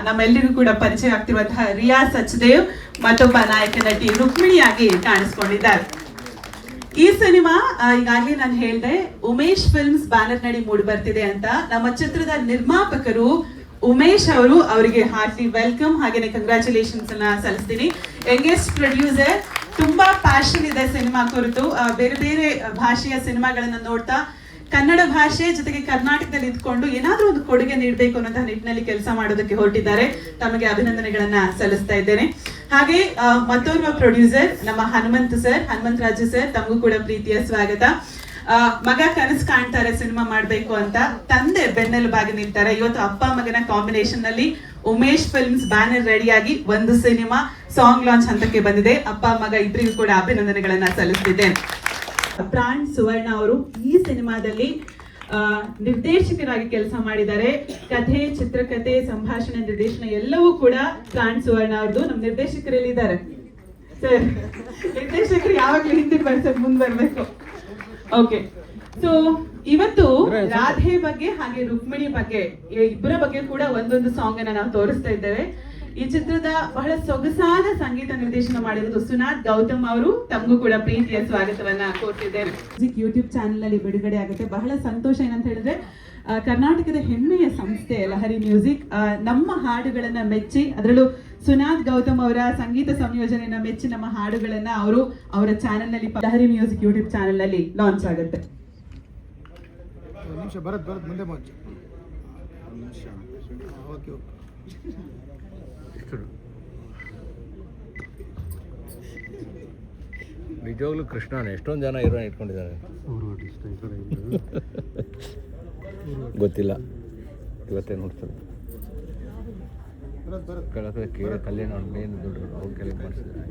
ನಮ್ಮೆಲ್ಲರಿಗೂ ಕೂಡ ಪರಿಚಯ ಆಗ್ತಿರುವಂತಹ ರಿಯಾ ಸಚ್ದೇವ್ ಮತ್ತೊಬ್ಬ ನಾಯಕ ನಟಿ ರುಕ್ಮಿಣಿಯಾಗಿ ಕಾಣಿಸ್ಕೊಂಡಿದ್ದಾರೆ. ಈ ಸಿನಿಮಾ ಈಗಾಗಲೇ ನಾನು ಹೇಳಿದೆ ಉಮೇಶ್ ಫಿಲ್ಮ್ಸ್ ಬ್ಯಾನರ್ ನಡಿ ಮೂಡಿ ಬರ್ತಿದೆ ಅಂತ. ನಮ್ಮ ಚಿತ್ರದ ನಿರ್ಮಾಪಕರು ಉಮೇಶ್ ಅವರು, ಅವರಿಗೆ ಹಾರ್ಟ್ಲಿ ವೆಲ್ಕಮ್ ಹಾಗೇನೆ ಕಂಗ್ರಾಚುಲೇಷನ್ಸ್ ಅನ್ನ ಸಲ್ಲಿಸ್ತೀನಿ. ಯಂಗೆಸ್ಟ್ ಪ್ರೊಡ್ಯೂಸರ್, ತುಂಬಾ ಪ್ಯಾಷನ್ ಇದೆ ಸಿನಿಮಾ ಕುರಿತು. ಬೇರೆ ಬೇರೆ ಭಾಷೆಯ ಸಿನಿಮಾಗಳನ್ನ ನೋಡ್ತಾ ಕನ್ನಡ ಭಾಷೆ ಜೊತೆಗೆ ಕರ್ನಾಟಕದಲ್ಲಿ ಇದ್ಕೊಂಡು ಏನಾದ್ರೂ ಒಂದು ಕೊಡುಗೆ ನೀಡಬೇಕು ಅನ್ನೋ ನಿಟ್ಟಿನಲ್ಲಿ ಕೆಲಸ ಮಾಡೋದಕ್ಕೆ ಹೊರಟಿದ್ದಾರೆ. ತಮಗೆ ಅಭಿನಂದನೆಗಳನ್ನ ಸಲ್ಲಿಸ್ತಾ ಇದ್ದೇನೆ. ಹಾಗೆ ಮತ್ತೋರ್ವ ಪ್ರೊಡ್ಯೂಸರ್ ನಮ್ಮ ಹನುಮಂತರಾಜು ಸರ್, ತಮಗೂ ಕೂಡ ಪ್ರೀತಿಯ ಸ್ವಾಗತ. ಮಗ ಕನಸು ಕಾಣ್ತಾರೆ ಸಿನಿಮಾ ಮಾಡ್ಬೇಕು ಅಂತ, ತಂದೆ ಬೆನ್ನೆಲುಬಾಗಿ ನಿಲ್ತಾರೆ. ಇವತ್ತು ಅಪ್ಪ ಮಗನ ಕಾಂಬಿನೇಷನ್ ನಲ್ಲಿ ಉಮೇಶ್ ಫಿಲ್ಮ್ಸ್ ಬ್ಯಾನರ್ ರೆಡಿಯಾಗಿ ಒಂದು ಸಿನಿಮಾ ಸಾಂಗ್ ಲಾಂಚ್ ಹಂತಕ್ಕೆ ಬಂದಿದೆ. ಅಪ್ಪ ಮಗ ಇಬ್ಬರಿಗೂ ಕೂಡ ಅಭಿನಂದನೆಗಳನ್ನ ಸಲ್ಲಿಸ್ತಿದ್ದೇನೆ. ಪ್ರಾಣ್ ಸುವರ್ಣ ಅವರು ಈ ಸಿನಿಮಾದಲ್ಲಿ ನಿರ್ದೇಶಕರಾಗಿ ಕೆಲಸ ಮಾಡಿದ್ದಾರೆ. ಕಥೆ, ಚಿತ್ರಕಥೆ, ಸಂಭಾಷಣೆ, ನಿರ್ದೇಶನ ಎಲ್ಲವೂ ಕೂಡ ಪ್ರಾಣ್ ಸುವರ್ಣ ಅವ್ರದ್ದು. ನಮ್ಮ ನಿರ್ದೇಶಕರಲ್ಲಿ ಇದ್ದಾರೆ ಸರ್. ನಿರ್ದೇಶಕರು ಯಾವಾಗ್ಲೂ ಹಿಂದೆ ಬರ್ಸಕ್ ಮುಂದ್ ಬರ್ಬೇಕು. ಓಕೆ, ಸೊ ಇವತ್ತು ರಾಧೆ ಬಗ್ಗೆ ಹಾಗೆ ರುಕ್ಮಿಣಿ ಬಗ್ಗೆ ಇಬ್ಬರ ಬಗ್ಗೆ ಕೂಡ ಒಂದೊಂದು ಸಾಂಗ್ ಅನ್ನ ನಾವು ತೋರಿಸ್ತಾ ಇದ್ದೇವೆ. ಈ ಚಿತ್ರದ ಬಹಳ ಸೊಗಸಾದ ಸಂಗೀತ ನಿರ್ದೇಶನ ಮಾಡಿರೋದು ಸುನಾದ್ ಗೌತಮ್ ಅವರು. ತಮಗೂ ಕೂಡ ಪ್ರೀತಿಯ ಸ್ವಾಗತವನ್ನ ಕೋರ್ತಿದ್ದೇನೆ. ಯೂಟ್ಯೂಬ್ ಚಾನೆಲ್ ಅಲ್ಲಿ ಬಿಡುಗಡೆ ಆಗುತ್ತೆ. ಬಹಳ ಸಂತೋಷ ಏನಂತ ಹೇಳಿದ್ರೆ ಕರ್ನಾಟಕದ ಹೆಮ್ಮೆಯ ಸಂಸ್ಥೆ ಲಹರಿ ಮ್ಯೂಸಿಕ್ ನಮ್ಮ ಹಾಡುಗಳನ್ನ ಮೆಚ್ಚಿ, ಅದರಲ್ಲೂ ಸುನಾದ್ ಗೌತಮ್ ಅವರ ಸಂಗೀತ ಸಂಯೋಜನೆಯನ್ನ ಮೆಚ್ಚಿ ನಮ್ಮ ಹಾಡುಗಳನ್ನ ಅವರ ಚಾನೆಲ್ ನಲ್ಲಿ ಲಹರಿ ಮ್ಯೂಸಿಕ್ ಯೂಟ್ಯೂಬ್ ಚಾನೆಲ್ ನಲ್ಲಿ ಲಾಂಚ್ ಆಗುತ್ತೆ. ನಿಜವಾಗ್ಲೂ ಕೃಷ್ಣನ ಎಷ್ಟೊಂದು ಜನ ಹೀರೋಯಿನ್ ಇಟ್ಕೊಂಡಿದ್ದಾರೆ. ಗೊತ್ತಿಲ್ಲ, ಇವತ್ತೇ ನೋಡ್ತಾರೆ. ಕಲ್ಯಾಣ ಮೇನ್ ದುಡ್ಡು ಅವ್ರು ಕಲೆಕ್ಟ್ ಮಾಡಿಸಿದ್ದಾರೆ.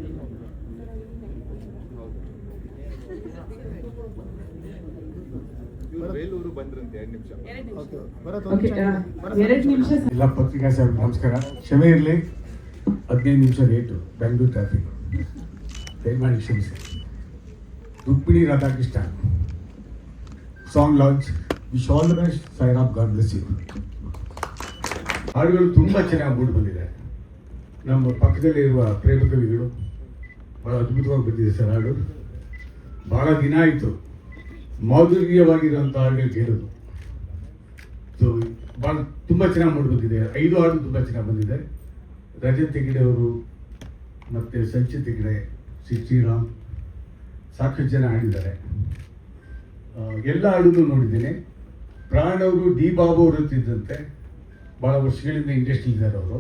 ಎಲ್ಲ ಪತ್ರಿಕಾ ಸಾಹೇಬ್ ನಮಸ್ಕಾರ. ಕ್ಷಮೆ ಇರಲಿ, 15 ನಿಮಿಷ ಲೇಟು, ಬೆಂಗಳೂರು ಟ್ರಾಫಿಕ್, ದಯಮಾಡಿ ಕ್ಷಮಿಸಿ. Rukmini Radhakrishna song launch. Wish all the best. Sairam, god bless you. ಹಾಡುಗಳು ತುಂಬ ಚೆನ್ನಾಗಿ ಮೂಡಿ ಬಂದಿದೆ. ನಮ್ಮ ಪಕ್ಕದಲ್ಲಿರುವ ಪ್ರೇಮ ಕವಿಗಳು ಭಾಳ ಅದ್ಭುತವಾಗಿ ಬಂದಿದೆ ಸರ್. ಹಾಡು ಭಾಳ ದಿನ ಆಯಿತು ಮಾಧುರ್ಯವಾಗಿರುವಂಥ ಹಾಡುಗಳು ಕೇಳೋದು. ಸೊ ಭಾಳ ತುಂಬ ಚೆನ್ನಾಗಿ ಮೂಡಿ ಬಂದಿದೆ. 5 ಹಾಡು ತುಂಬ ಚೆನ್ನಾಗಿ ಬಂದಿದೆ. ರಜತ್ ಹೆಗ್ಡೆ ಅವರು ಮತ್ತು ಸಂಚಿತ್ ಹೆಗ್ಡೆ, ಶ್ರೀರಾಮ್, ಸಾಕಷ್ಟು ಜನ ಹಾಡಿದ್ದಾರೆ. ಎಲ್ಲ ಹಾಡನ್ನು ನೋಡಿದ್ದೇನೆ. ಪ್ರಾಣ್ ಅವರು ಡಿ ಬಾಬು ಅವರು ಅಂತಿದ್ದಂತೆ ಭಾಳ ವರ್ಷಗಳಿಂದ ಇಂಡಸ್ಟ್ರಿ ಇದ್ದಾರೆ ಅವರು.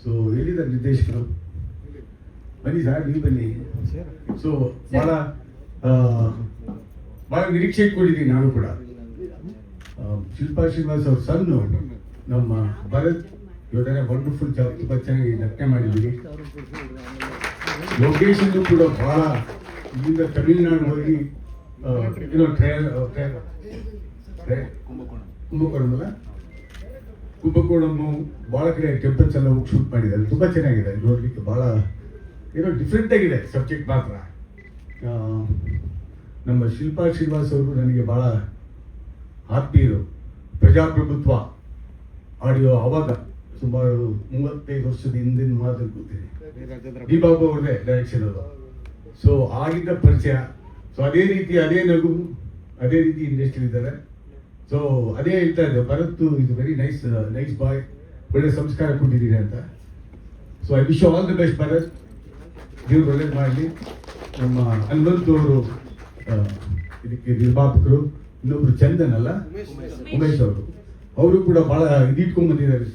ಸೊ ಎಲ್ಲಿದ್ದಾರೆ ನಿರ್ದೇಶಕರು? ಬನ್ನಿ ಸರ್, ನೀವು ಬನ್ನಿ. ಸೊ ಭಾಳ ನಿರೀಕ್ಷೆ ಇಟ್ಕೊಂಡಿದ್ದೀನಿ ನಾನು ಕೂಡ. ಶಿಲ್ಪಾ ಶ್ರೀನಿವಾಸ್ ಅವ್ರ ಸನ್ನು ನಮ್ಮ ಭರತ್ ಇವತ್ತೇ ವಂಡರ್ಫುಲ್ ಜಾಬ್, ತುಂಬ ಚೆನ್ನಾಗಿ ನಟನೆ ಮಾಡಿದ್ದೀವಿ. ಲೊಕೇಶನ್ ಕೂಡ ಭಾಳ ಇಲ್ಲಿಂದ ತಮಿಳುನಾಡು ಹೋಗಿ ಕುಂಭಕೋಣಂ ಭಾಳ ಕಡೆ ಟೆಂಪಲ್ಸ್ ಎಲ್ಲ ಹೋಗಿ ಶೂಟ್ ಮಾಡಿದ್ದಾರೆ. ತುಂಬ ಚೆನ್ನಾಗಿದೆ ನೋಡಲಿಕ್ಕೆ. ಭಾಳ ಡಿಫ್ರೆಂಟ್ ಆಗಿದೆ ಸಬ್ಜೆಕ್ಟ್ ಮಾತ್ರ. ನಮ್ಮ ಶಿಲ್ಪಾ ಶ್ರೀನಿವಾಸ್ ಅವರು ನನಗೆ ಭಾಳ ಆತ್ಮೀಯರು. ಪ್ರಜಾಪ್ರಭುತ್ವ ಆಡಿಯೋ ಆವಾಗ ಸುಮಾರು 35 ವರ್ಷದ ಹಿಂದಿನ ಮಾತನ್ನು ಕೂತೀನಿ. ಡಿ ಬಾಬು ಅವ್ರದೇ ಡೈರೆಕ್ಷನ್ ಅದು. ಸೊ ಆಗಿದ್ದ ಪರಿಚಯ. ಸೊ ಅದೇ ರೀತಿ ಅದೇ ನಗು, ಅದೇ ರೀತಿ ಇಂಡಸ್ಟ್ರಿ ಇದ್ದಾರೆ. ಸೊ ಅದೇ ಹೇಳ್ತಾ ಇದ್ದೆ, ಭರತ್ ಇದು ವೆರಿ ನೈಸ್ ಬಾಯ್, ಒಳ್ಳೆ ಸಂಸ್ಕಾರ ಕೊಟ್ಟಿದ್ದೀರಿ ಅಂತ. So I wish all the best Bharat. ದೇವ್ರು ಒಳ್ಳೇದು ಮಾಡಲಿ. ನಮ್ಮ ಹನುಮಂತ್ ಅವರು ಇದಕ್ಕೆ ನಿರ್ಮಾಪಕರು. ಇನ್ನೊಬ್ರು ಚಂದನ್ ಅಲ್ಲ, ಉಮೇಶ್ ಅವರು ಕೂಡ ಭಾಳ ಇದಿಟ್ಕೊಂಡು ಬಂದಿದ್ದಾರೆ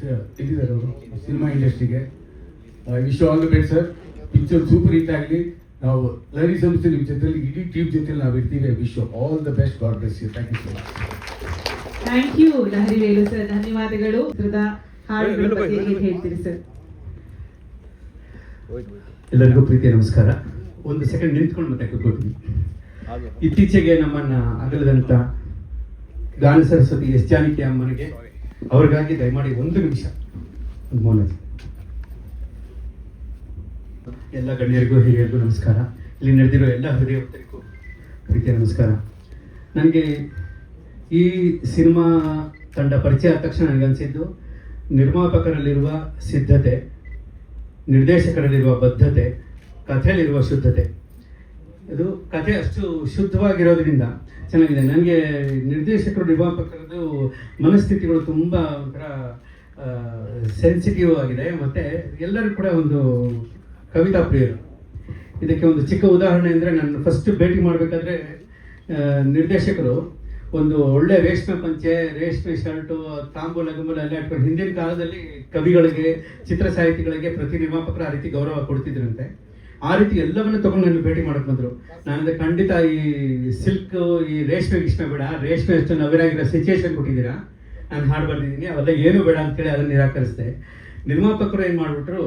ಅವರು ಸಿನಿಮಾ ಇಂಡಸ್ಟ್ರಿಗೆ. Wish all the best sir. Picture super hit ಆಗಲಿ. ನಾವು ಲಹರಿ ಸಂಸ್ಥೆ ನಿಮ್ಮ ಜೊತೆಲಿ ಇಡೀ ಟೀಮ್ ಜೊತೆಲಿ ನಾವು ಇರ್ತೀವಿ. Wish all the best. God bless you. Thank you so much. Thank you Lahari Velu sir, ಧನ್ಯವಾದಗಳು. ಹಾಡುಗಳ ಬಗ್ಗೆ ಏನು ಹೇಳ್ತೀರಿ ಸರ್? ಎಲ್ಲರಿಗೂ ಪ್ರೀತಿಯ ನಮಸ್ಕಾರ. ಒಂದು ಸೆಕೆಂಡ್ ನಿಂತ್ಕೊಂಡು ಮತ್ತೆ ಕೂತ್ಕೊಳ್ತೀನಿ. ಇತ್ತೀಚೆಗೆ ನಮ್ಮನ್ನ ಅಗಲದಂತ ಗಾನ ಸರಸ್ವತಿ ಎಸ್ ಜಾನಕಿ ಅಮ್ಮನಿಗೆ ಅವ್ರಿಗಾಗಿ ದಯಮಾಡಿ 1 ನಿಮಿಷ ಮೌನ. ಎಲ್ಲ ಗಣ್ಯರಿಗೂ ಹಿರಿಯರಿಗೂ ನಮಸ್ಕಾರ. ಇಲ್ಲಿ ನಡೆದಿರೋ ಎಲ್ಲ ಹೃದಯವತ್ತರಿಗೂ ಪ್ರೀತಿಯ ನಮಸ್ಕಾರ. ನನಗೆ ಈ ಸಿನಿಮಾ ತಂಡ ಪರಿಚಯ ಆದ ತಕ್ಷಣ ನನಗನ್ಸಿದ್ದು ನಿರ್ಮಾಪಕರಲ್ಲಿರುವ ಸಿದ್ಧತೆ, ನಿರ್ದೇಶಕರಲ್ಲಿರುವ ಬದ್ಧತೆ, ಕಥೆಯಲ್ಲಿರುವ ಶುದ್ಧತೆ. ಇದು ಕಥೆ ಅಷ್ಟು ಶುದ್ಧವಾಗಿರೋದ್ರಿಂದ ಚೆನ್ನಾಗಿದೆ. ನನಗೆ ನಿರ್ದೇಶಕರು ನಿರ್ಮಾಪಕರದ್ದು ಮನಸ್ಥಿತಿಗಳು ತುಂಬ ಒಂಥರ ಸೆನ್ಸಿಟಿವ್ ಆಗಿದೆ, ಮತ್ತು ಎಲ್ಲರೂ ಕೂಡ ಒಂದು ಕವಿತಾ ಪ್ರಿಯರು. ಇದಕ್ಕೆ ಒಂದು ಚಿಕ್ಕ ಉದಾಹರಣೆ ಅಂದರೆ, ನಾನು ಫಸ್ಟ್ ಭೇಟಿ ಮಾಡಬೇಕಾದ್ರೆ ನಿರ್ದೇಶಕರು ಒಂದು ಒಳ್ಳೆ ರೇಷ್ಮೆ ಪಂಚೆ, ರೇಷ್ಮೆ ಶರ್ಟು, ತಾಂಬೂಲ ಗಂಬೂಲ ಎಲ್ಲ ಇಟ್ಕೊಂಡು, ಹಿಂದಿನ ಕಾಲದಲ್ಲಿ ಕವಿಗಳಿಗೆ, ಚಿತ್ರ ಸಾಹಿತಿಗಳಿಗೆ ಪ್ರತಿ ನಿರ್ಮಾಪಕರು ಆ ರೀತಿ ಗೌರವ ಕೊಡ್ತಿದ್ರಂತೆ. ಆ ರೀತಿ ಎಲ್ಲವನ್ನ ತಗೊಂಡು ನನ್ನ ಭೇಟಿ ಮಾಡಕ್ಕೆ ಬಂದರು. ನಾನು ಖಂಡಿತ ಈ ಸಿಲ್ಕ್, ಈ ರೇಷ್ಮೆ ಬೇಡ, ರೇಷ್ಮೆ ಅಷ್ಟು ನವಿರಾಗಿರೋ ಸಿಚುಯೇಷನ್ ಕೊಟ್ಟಿದ್ದೀರಾ, ನಾನು ಹಾಡು ಬರ್ದಿದ್ದೀನಿ, ಅವೆಲ್ಲ ಏನು ಬೇಡ ಅಂತೇಳಿ ಅದನ್ನು ನಿರಾಕರಿಸಿದೆ. ನಿರ್ಮಾಪಕರು ಏನು ಮಾಡಿಬಿಟ್ರು,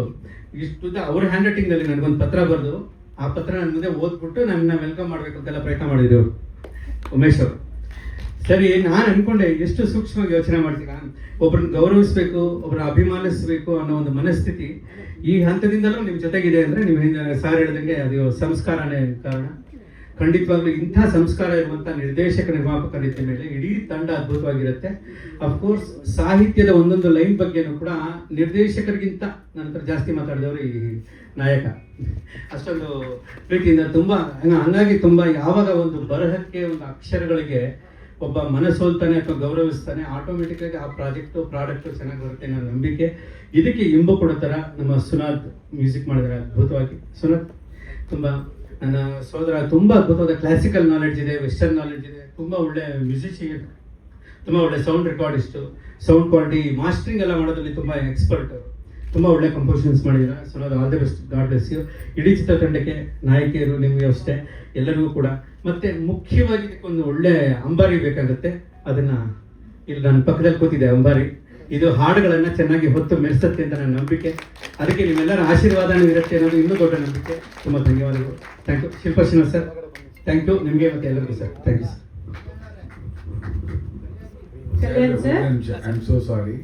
ಇಷ್ಟು ಅವ್ರ ಹ್ಯಾಂಡ್ ರೈಟಿಂಗ್ನಲ್ಲಿ ನನಗೊಂದು ಪತ್ರ ಬರೆದು, ಆ ಪತ್ರ ನನ್ನ ಮುಂದೆ ಓದ್ಬಿಟ್ಟು ನನ್ನ ವೆಲ್ಕಮ್ ಮಾಡಬೇಕು ಅಂತೆಲ್ಲ ಪ್ರಯತ್ನ ಮಾಡಿದ್ರು ಉಮೇಶ್ ಅವರು. ಸರಿ, ನಾನು ಅನ್ಕೊಂಡೆ ಎಷ್ಟು ಸೂಕ್ಷ್ಮವಾಗಿ ಯೋಚನೆ ಮಾಡ್ತೀರಾ, ಒಬ್ಬರನ್ನ ಗೌರವಿಸ್ಬೇಕು, ಒಬ್ಬರನ್ನ ಅಭಿಮಾನಿಸ್ಬೇಕು ಅನ್ನೋ ಒಂದು ಮನಸ್ಥಿತಿ ಈ ಹಂತದಿಂದಲೂ ನಿಮ್ಮ ಜೊತೆಗಿದೆ ಅಂದರೆ, ನೀವು ಸಾರ್ ಹೇಳ್ದಂಗೆ ಅದು ಸಂಸ್ಕಾರನೇ ಕಾರಣ. ಖಂಡಿತವಾಗ್ಲೂ ಇಂಥ ಸಂಸ್ಕಾರ ಇರುವಂಥ ನಿರ್ದೇಶಕ ನಿರ್ಮಾಪಕರ ರೀತಿಯ ಮೇಲೆ ಇಡೀ ತಂಡ ಅದ್ಭುತವಾಗಿರುತ್ತೆ. ಅಫ್ಕೋರ್ಸ್ ಸಾಹಿತ್ಯದ ಒಂದೊಂದು ಲೈನ್ ಬಗ್ಗೆನೂ ಕೂಡ ನಿರ್ದೇಶಕರಿಗಿಂತ ನಂತರ ಜಾಸ್ತಿ ಮಾತಾಡಿದವರು ಈ ನಾಯಕ. ಅಷ್ಟೊಂದು ಪ್ರೀತಿಯಿಂದ ತುಂಬ ಹಂಗಾಗಿ ತುಂಬ ಯಾವಾಗ ಒಂದು ಬರಹಕ್ಕೆ, ಒಂದು ಅಕ್ಷರಗಳಿಗೆ ಒಬ್ಬ ಮನಸೋಲ್ತಾನೆ ಅಥವಾ ಗೌರವಿಸ್ತಾನೆ, ಆಟೋಮೆಟಿಕ್ಕಾಗಿ ಆ ಪ್ರಾಡಕ್ಟು ಚೆನ್ನಾಗಿ ಬರುತ್ತೆ ಅನ್ನೋ ನಂಬಿಕೆ. ಇದಕ್ಕೆ ಇಂಬು ಕೊಡೋ ಥರ ನಮ್ಮ ಸುನಾಥ್ ಮ್ಯೂಸಿಕ್ ಮಾಡಿದ್ದಾರೆ ಅದ್ಭುತವಾಗಿ. ಸುನಾಥ್ ತುಂಬ ನನ್ನ ಸೋದರ, ತುಂಬ ಅದ್ಭುತವಾದ ಕ್ಲಾಸಿಕಲ್ ನಾಲೆಡ್ಜ್ ಇದೆ, ವೆಸ್ಟರ್ನ್ ನಾಲೆಡ್ಜ್ ಇದೆ, ತುಂಬ ಒಳ್ಳೆ ಮ್ಯೂಸಿಷಿಯನ್, ತುಂಬ ಒಳ್ಳೆ sound recordist, sound quality, mastering ಎಲ್ಲ ಮಾಡೋದ್ರಲ್ಲಿ ತುಂಬ ಎಕ್ಸ್ಪರ್ಟ್, ತುಂಬ ಒಳ್ಳೆ ಕಂಪೋಸಿಷನ್ಸ್ ಮಾಡಿದ್ದಾರೆ. Sunath, all the best, god bless you. ಇಡೀ ಚಿತ್ರತಂಡಕ್ಕೆ, ನಾಯಕಿಯರು, ನಿಮಗೆ ಅಷ್ಟೇ, ಎಲ್ಲರಿಗೂ ಕೂಡ. ಮತ್ತೆ ಮುಖ್ಯವಾಗಿ ಇದಕ್ಕೊಂದು ಒಳ್ಳೆ ಅಂಬಾರಿ ಬೇಕಾಗುತ್ತೆ. ಅದನ್ನ ಇಲ್ಲಿ ನನ್ನ ಪಕ್ಕದಲ್ಲಿ ಕೂತಿದೆ ಅಂಬಾರಿ. ಇದು ಹಾಡುಗಳನ್ನ ಚೆನ್ನಾಗಿ ಹೊತ್ತು ಮೆರೆಸುತ್ತೆ ಅಂತ ನನ್ನ ನಂಬಿಕೆ. ಅದಕ್ಕೆ ನಿಮ್ಮೆಲ್ಲರ ಆಶೀರ್ವಾದನೂ ಇರುತ್ತೆ ಅನ್ನೋದು ಇನ್ನೂ ದೊಡ್ಡ ನಂಬಿಕೆ. ತುಂಬ ಧನ್ಯವಾದಗಳು. Thank you Shilpa Srinivas sir, thank you ನಿಮಗೆ ಮತ್ತೆ ಎಲ್ಲರಿಗೂ sir, thank you sir. I am so sorry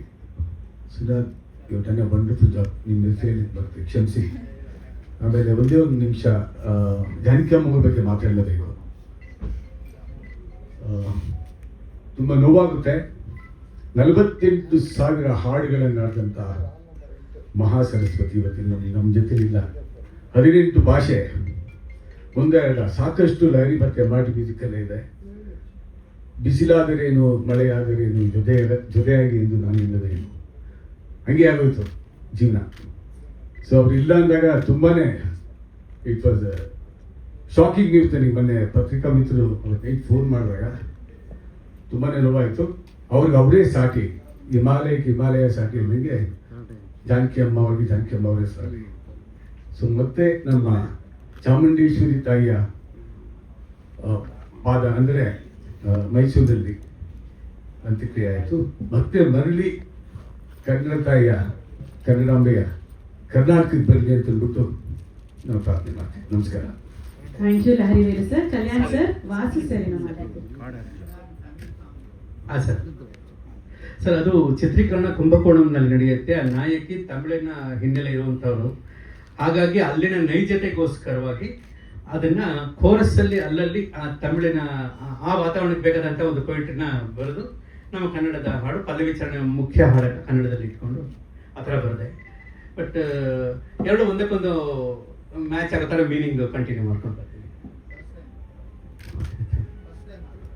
Sudhath, you done a wonderful job. ನಿಮ್ಮ ಹೆಸರು ಬರ್ತೀವಿ, ಕ್ಷಮಿಸಿ. ಆಮೇಲೆ ಒಂದೇ ಒಂದು ನಿಮಿಷ ಜಾನಕಿಯಮ್ಮ ಬಗ್ಗೆ ಮಾತಾಡಲೇಬೇಕು. ತುಂಬ ನೋವಾಗುತ್ತೆ. 48,000 ಹಾಡುಗಳನ್ನು ಆಡಿದಂಥ ಮಹಾ ಸರಸ್ವತಿ ಇವತ್ತಿನ ನಮ್ಮ ಜೊತೆಲಿಲ್ಲ. 18 ಭಾಷೆ, ಒಂದೇ ಅಲ್ಲ, ಸಾಕಷ್ಟು ಲಹರಿ ಮತ್ತೆ ಮಾಡಿ ಮ್ಯೂಸಿಕಲ್ಲೇ ಇದೆ. ಬಿಸಿಲಾದರೇನು, ಮಳೆಯಾದರೇನು, ಜೊತೆಯಾಗಿ ಎಂದು ನಾನು ಇಲ್ಲದೇನು, ಹಂಗೆ ಆಗೋಯ್ತು ಜೀವನ. ಸೊ ಅವ್ರು ಇಲ್ಲ ಅಂದಾಗ ತುಂಬಾ ಇಟ್ ವಾಸ್ ಶಾಕಿಂಗ್ ನ್ಯೂಸ್. ನನಗೆ ಮೊನ್ನೆ ಪತ್ರಿಕಾ ಮಿತ್ರರು ನೈಟ್ ಫೋನ್ ಮಾಡಿದಾಗ ತುಂಬಾ ನೋವಾಯಿತು. ಅವ್ರಿಗೆ ಅವರೇ ಸಾಟಿ, ಹಿಮಾಲಯ ಸಾಟಿ ನನಗೆ ಜಾನಕಿಯಮ್ಮ ಅವರೇ ಸಾಟಿ. ಸೊ ಮತ್ತೆ ನಮ್ಮ ಚಾಮುಂಡೇಶ್ವರಿ ತಾಯಿಯ ಪಾದ ಅಂದರೆ ಮೈಸೂರಲ್ಲಿ ಅಂತ್ಯಕ್ರಿಯೆ ಆಯಿತು. ಮತ್ತೆ ಮರಳಿ ಕನ್ನಡ ತಾಯಿಯ, ಕನ್ನಡಾಂಬೆಯ ಕರ್ನಾಟಕಕ್ಕೆ ಬರಲಿ ಅಂತ ಅಂದ್ಬಿಟ್ಟು ನಾವು ಪ್ರಾರ್ಥನೆ ಮಾಡ್ತೀವಿ. ನಮಸ್ಕಾರ. Thank you Lahari Velu sir. Kalyan sir, Vasu sir ಮಾತಾಡ್ತೀವಿ. ಹಾಂ ಸರ್, ಅದು ಚಿತ್ರೀಕರಣ ಕುಂಭಕೋಣಂನಲ್ಲಿ ನಡೆಯುತ್ತೆ. ಆ ನಾಯಕಿ ತಮಿಳಿನ ಹಿನ್ನೆಲೆ ಇರುವಂಥವ್ರು, ಹಾಗಾಗಿ ಅಲ್ಲಿನ ನೈಜತೆಗೋಸ್ಕರವಾಗಿ ಅದನ್ನ ಕೋರಸ್ಸಲ್ಲಿ ಅಲ್ಲಲ್ಲಿ ಆ ತಮಿಳಿನ ಆ ವಾತಾವರಣಕ್ಕೆ ಬೇಕಾದಂಥ ಒಂದು ಪೊಯಿಟ್ರಿನ ಬರೆದು ನಮ್ಮ ಕನ್ನಡದ ಹಾಡು ಪಲ್ಲವಿಚರಣೆ ಮುಖ್ಯ ಹಾಡನ್ನು ಕನ್ನಡದಲ್ಲಿ ಇಟ್ಕೊಂಡು ಆ ಥರ ಬರೆದೆ. ಬಟ್ ಎರಡು ಒಂದಕ್ಕೊಂದು ಮ್ಯಾಚ್ ಆಗೋ ಥರ ಮೀನಿಂಗ್ ಕಂಟಿನ್ಯೂ ಮಾಡ್ಕೊಂಡು ಬರ್ತೀನಿ.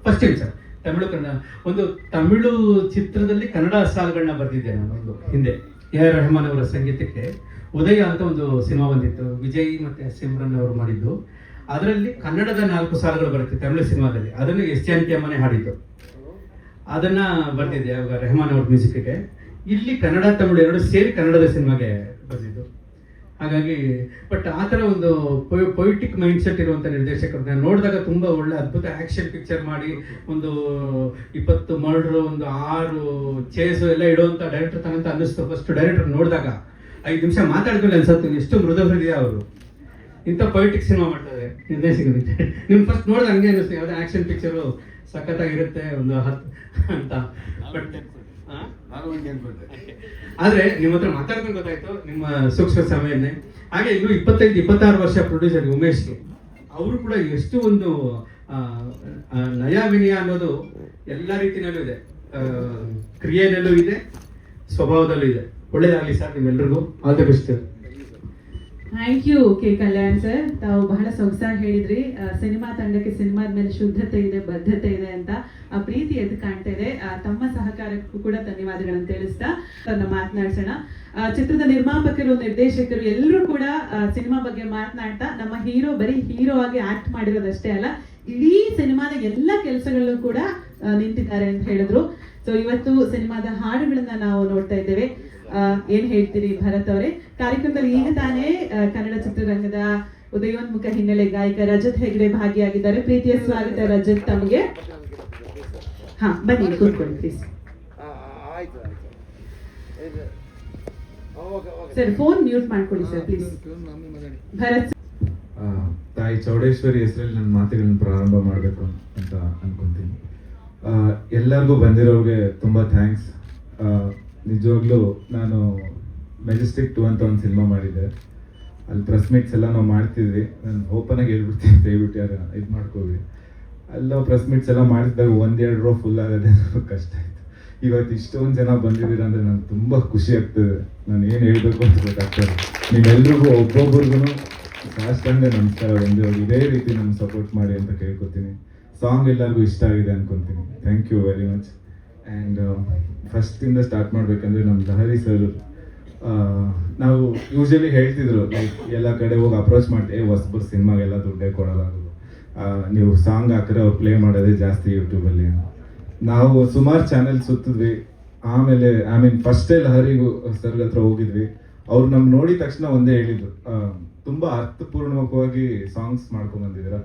ಫಸ್ಟ್ ಟೈಮ್ ಸರ್ ಕನ್ನಡ ಒಂದು ತಮಿಳು ಚಿತ್ರದಲ್ಲಿ ಕನ್ನಡ ಸಾಲುಗಳನ್ನ ಬರೆದಿದ್ದೆ ನಾನು ಒಂದು ಹಿಂದೆ. AR ರೆಹಮಾನ್ ಅವರ ಸಂಗೀತಕ್ಕೆ ಉದಯ ಅಂತ ಒಂದು ಸಿನಿಮಾ ಬಂದಿತ್ತು, ವಿಜಯ್ ಮತ್ತೆ ಸಿಮ್ರನ್ ಅವರು ಮಾಡಿದ್ದು. ಅದರಲ್ಲಿ ಕನ್ನಡದ 4 ಸಾಲುಗಳು ಬರುತ್ತೆ ತಮಿಳು ಸಿನಿಮಾದಲ್ಲಿ. ಅದನ್ನು ಎಸ್ ಜಾನಕಿಯಮ್ಮನೇ ಹಾಡಿದ್ದು. ಅದನ್ನ ಬರ್ತಿದ್ದೆ ಅವಾಗ ರೆಹಮಾನ್ ಅವ್ರ ಮ್ಯೂಸಿಕ್ಗೆ. ಇಲ್ಲಿ ಕನ್ನಡ ತಮಿಳು ಎರಡು ಸೇರಿ ಕನ್ನಡದ ಸಿನಿಮಾಗೆ ಬಂದಿದ್ದು. ಹಾಗಾಗಿ ಬಟ್ ಆ ಥರ ಒಂದು ಪೊಯಿಟಿಕ್ ಮೈಂಡ್ ಸೆಟ್ ಇರುವಂಥ ನಿರ್ದೇಶಕರನ್ನ ನೋಡಿದಾಗ ತುಂಬ ಒಳ್ಳೆ ಅದ್ಭುತ ಆ್ಯಕ್ಷನ್ ಪಿಕ್ಚರ್ ಮಾಡಿ ಒಂದು 20 ಮರ್ಡ್ರು, ಒಂದು 6 ಚೇಸು ಎಲ್ಲ ಇಡುವಂಥ ಡೈರೆಕ್ಟರ್ ತನಂತ ಅನ್ನಿಸ್ತು. ಫಸ್ಟ್ ಡೈರೆಕ್ಟರ್ ನೋಡಿದಾಗ 5 ನಿಮಿಷ ಮಾತಾಡಿದ್ಮೇಲೆ ಅನ್ಸತ್ತು ಎಷ್ಟು ಮೃದು ಹೃದಯ ಅವರು, ಇಂಥ ಪೊಯಿಟಿಕ್ ಸಿನಿಮಾ ಮಾಡ್ತಾರೆ ನಿರ್ದೇಶಕರಿಗೆ. ನಿಮ್ಗೆ ಫಸ್ಟ್ ನೋಡಿದ್ರೆ ಹಂಗೆ ಅನ್ನಿಸ್ತು, ಯಾವುದೇ ಆ್ಯಕ್ಷನ್ ಪಿಕ್ಚರು ಸಖತ್ತಾಗಿರುತ್ತೆ ಒಂದು 10 ಅಂತ. ಬಟ್ ಆದ್ರೆ ನಿಮ್ಮ ಹತ್ರ ಮಾತಾಡ್ಕೊಂಡು ಗೊತ್ತಾಯ್ತು ನಿಮ್ಮ ಸೂಕ್ಷ್ಮ ಸಮಯನೇ. ಹಾಗೆ ಇನ್ನು 25-26 ವರ್ಷ ಪ್ರೊಡ್ಯೂಸರ್ ಉಮೇಶ್ಗೆ, ಅವರು ಕೂಡ ಎಷ್ಟು ಒಂದು ನಯ ವಿನಯ ಅನ್ನೋದು ಎಲ್ಲ ರೀತಿಯಲ್ಲೂ ಇದೆ, ಕ್ರಿಯೆನಲ್ಲೂ ಇದೆ, ಸ್ವಭಾವದಲ್ಲೂ ಇದೆ. ಒಳ್ಳೇದಾಗಲಿ ಸರ್ ನಿಮ್ಮೆಲ್ರಿಗೂ. All the best. Thank U K Kalyan sir. ತಾವು ಬಹಳ ಸೊಗಸಾಗಿ ಹೇಳಿದ್ರಿ. ಸಿನಿಮಾ ತಂಡಕ್ಕೆ ಸಿನಿಮಾದ ಮೇಲೆ ಶುದ್ಧತೆ ಇದೆ, ಬದ್ಧತೆ ಇದೆ ಅಂತ. ಆ ಪ್ರೀತಿ ಎದ್ದು ಕಾಣ್ತಾ ಇದೆ. ತಮ್ಮ ಸಹಕಾರಕ್ಕೂ ಕೂಡ ಧನ್ಯವಾದಗಳನ್ನು ತಿಳಿಸ್ತಾ ಮಾತನಾಡ್ಸೋಣ. ಚಿತ್ರದ ನಿರ್ಮಾಪಕರು, ನಿರ್ದೇಶಕರು ಎಲ್ಲರೂ ಕೂಡ ಸಿನಿಮಾ ಬಗ್ಗೆ ಮಾತನಾಡ್ತಾ ನಮ್ಮ ಹೀರೋ ಬರೀ ಹೀರೋ ಆಗಿ ಆಕ್ಟ್ ಮಾಡಿರೋದಷ್ಟೇ ಅಲ್ಲ, ಇಡೀ ಸಿನಿಮಾದ ಎಲ್ಲ ಕೆಲಸಗಳಲ್ಲೂ ಕೂಡ ನಿಂತಿದ್ದಾರೆ ಅಂತ ಹೇಳಿದ್ರು. ಸೊ ಇವತ್ತು ಸಿನಿಮಾದ ಹಾಡುಗಳನ್ನ ನಾವು ನೋಡ್ತಾ ಇದ್ದೇವೆ. ಏನ್ ಹೇಳ್ತೀರಿ ಭರತ್ ಅವರೇ? ಕಾರ್ಯಕ್ರಮದಲ್ಲಿ ಈಗ ತಾನೇ ಕನ್ನಡ ಚಿತ್ರರಂಗದ ಉದಯೋನ್ಮುಖ ಹಿನ್ನೆಲೆ ಗಾಯಕ ರಜತ್ ಹೆಗ್ಡೆ ಭಾಗಿಯಾಗಿದ್ದಾರೆ. ಪ್ರೀತಿಯ ಸ್ವಾಗತ ರಜತ್ ತಮಗೆ. ಹಾ, ಬನ್ನಿ ಕೂತ್ಕೊಳ್ಳಿ ಪ್ಲೀಸ್. ಸರ್ ಫೋನ್ ಮ್ಯೂಟ್ ಮಾಡ್ಕೊಳ್ಳಿ ಸರ್ ಪ್ಲೀಸ್. ಭರತ್ ತಾಯಿ ಚೌಡೇಶ್ವರಿ ಹೆಸರಲ್ಲಿ ನನ್ನ ಮಾತುಗಳನ್ನ ಪ್ರಾರಂಭ ಮಾಡಬೇಕು ಅಂತ ಅನ್ಕೊಂತೀನಿ. ಎಲ್ಲರಿಗೂ ಬಂದಿರೋರಿಗೆ ತುಂಬ ಥ್ಯಾಂಕ್ಸ್. ನಿಜವಾಗ್ಲೂ ನಾನು ಮೆಜೆಸ್ಟಿಕ್ 2 ಅಂತ ಒಂದು ಸಿನಿಮಾ ಮಾಡಿದ್ದೆ. ಅಲ್ಲಿ ಪ್ರೆಸ್ ಮೀಟ್ಸ್ ಎಲ್ಲ ನಾವು ಮಾಡ್ತಿದ್ವಿ. ನಾನು ಓಪನಾಗಿ ಹೇಳ್ಬಿಡ್ತೀನಿ, ದಯವಿಟ್ಟು ಯಾರು ಇದು ಮಾಡ್ಕೋವಿ. ಅಲ್ಲ ಪ್ರೆಸ್ ಮೀಟ್ಸ್ ಎಲ್ಲ ಮಾಡಿಸಿದಾಗ 1-2 ರೋ ಫುಲ್ ಆಗೋದೇ ಕಷ್ಟ ಆಯಿತು. ಇವತ್ತು ಇಷ್ಟೊಂದು ಜನ ಬಂದಿದ್ದೀರ ಅಂದರೆ ನನಗೆ ತುಂಬ ಖುಷಿ ಆಗ್ತದೆ. ನಾನು ಏನು ಹೇಳಬೇಕು ಅಂತ ಗೊತ್ತಾಗ್ತದೆ. ನೀವೆಲ್ರಿಗೂ ಒಬ್ಬೊಬ್ರಿಗೂ ಸಾಷ್ಟಾಂಗ ನಮಸ್ಕಾರ. ಇದೇ ರೀತಿ ನಮ್ಗೆ ಸಪೋರ್ಟ್ ಮಾಡಿ ಅಂತ ಕೇಳ್ಕೊತೀನಿ. ಸಾಂಗ್ ಎಲ್ಲರಿಗೂ ಇಷ್ಟ ಆಗಿದೆ ಅನ್ಕೊತೀನಿ. Thank you very much. And ಫಸ್ಟಿಂದ ಸ್ಟಾರ್ಟ್ ಮಾಡಬೇಕಂದ್ರೆ ನಮ್ಮ ಲಹರಿ ಸರ್, ನಾವು ಯೂಶಲಿ ಹೇಳ್ತಿದ್ರು ಲೈಕ್ ಎಲ್ಲ ಕಡೆ ಹೋಗಿ ಅಪ್ರೋಚ್ ಮಾಡ್ತೀವಿ, ಹೊಸಬರು ಸಿನಿಮಾಗೆಲ್ಲ ದುಡ್ಡೇ ಕೊಡೋಲ್ಲ, ನೀವು ಸಾಂಗ್ ಹಾಕಿದ್ರೆ ಅವ್ರು ಪ್ಲೇ ಮಾಡೋದೇ ಜಾಸ್ತಿ ಯೂಟ್ಯೂಬಲ್ಲಿ. ನಾವು ಸುಮಾರು ಚಾನೆಲ್ ಸುತ್ತಿದ್ವಿ. ಆಮೇಲೆ ಫಸ್ಟೇ ಲಹರಿಗೂ ಸರ್ ಹತ್ರ ಹೋಗಿದ್ವಿ. ಅವ್ರು ನಮ್ಗೆ ನೋಡಿದ ತಕ್ಷಣ ಒಂದೇ ಹೇಳಿದ್ರು, ತುಂಬ ಅರ್ಥಪೂರ್ಣವಾಗಿ ಸಾಂಗ್ಸ್ ಮಾಡ್ಕೊಂಡ್ಬಂದಿದ್ದೀರ,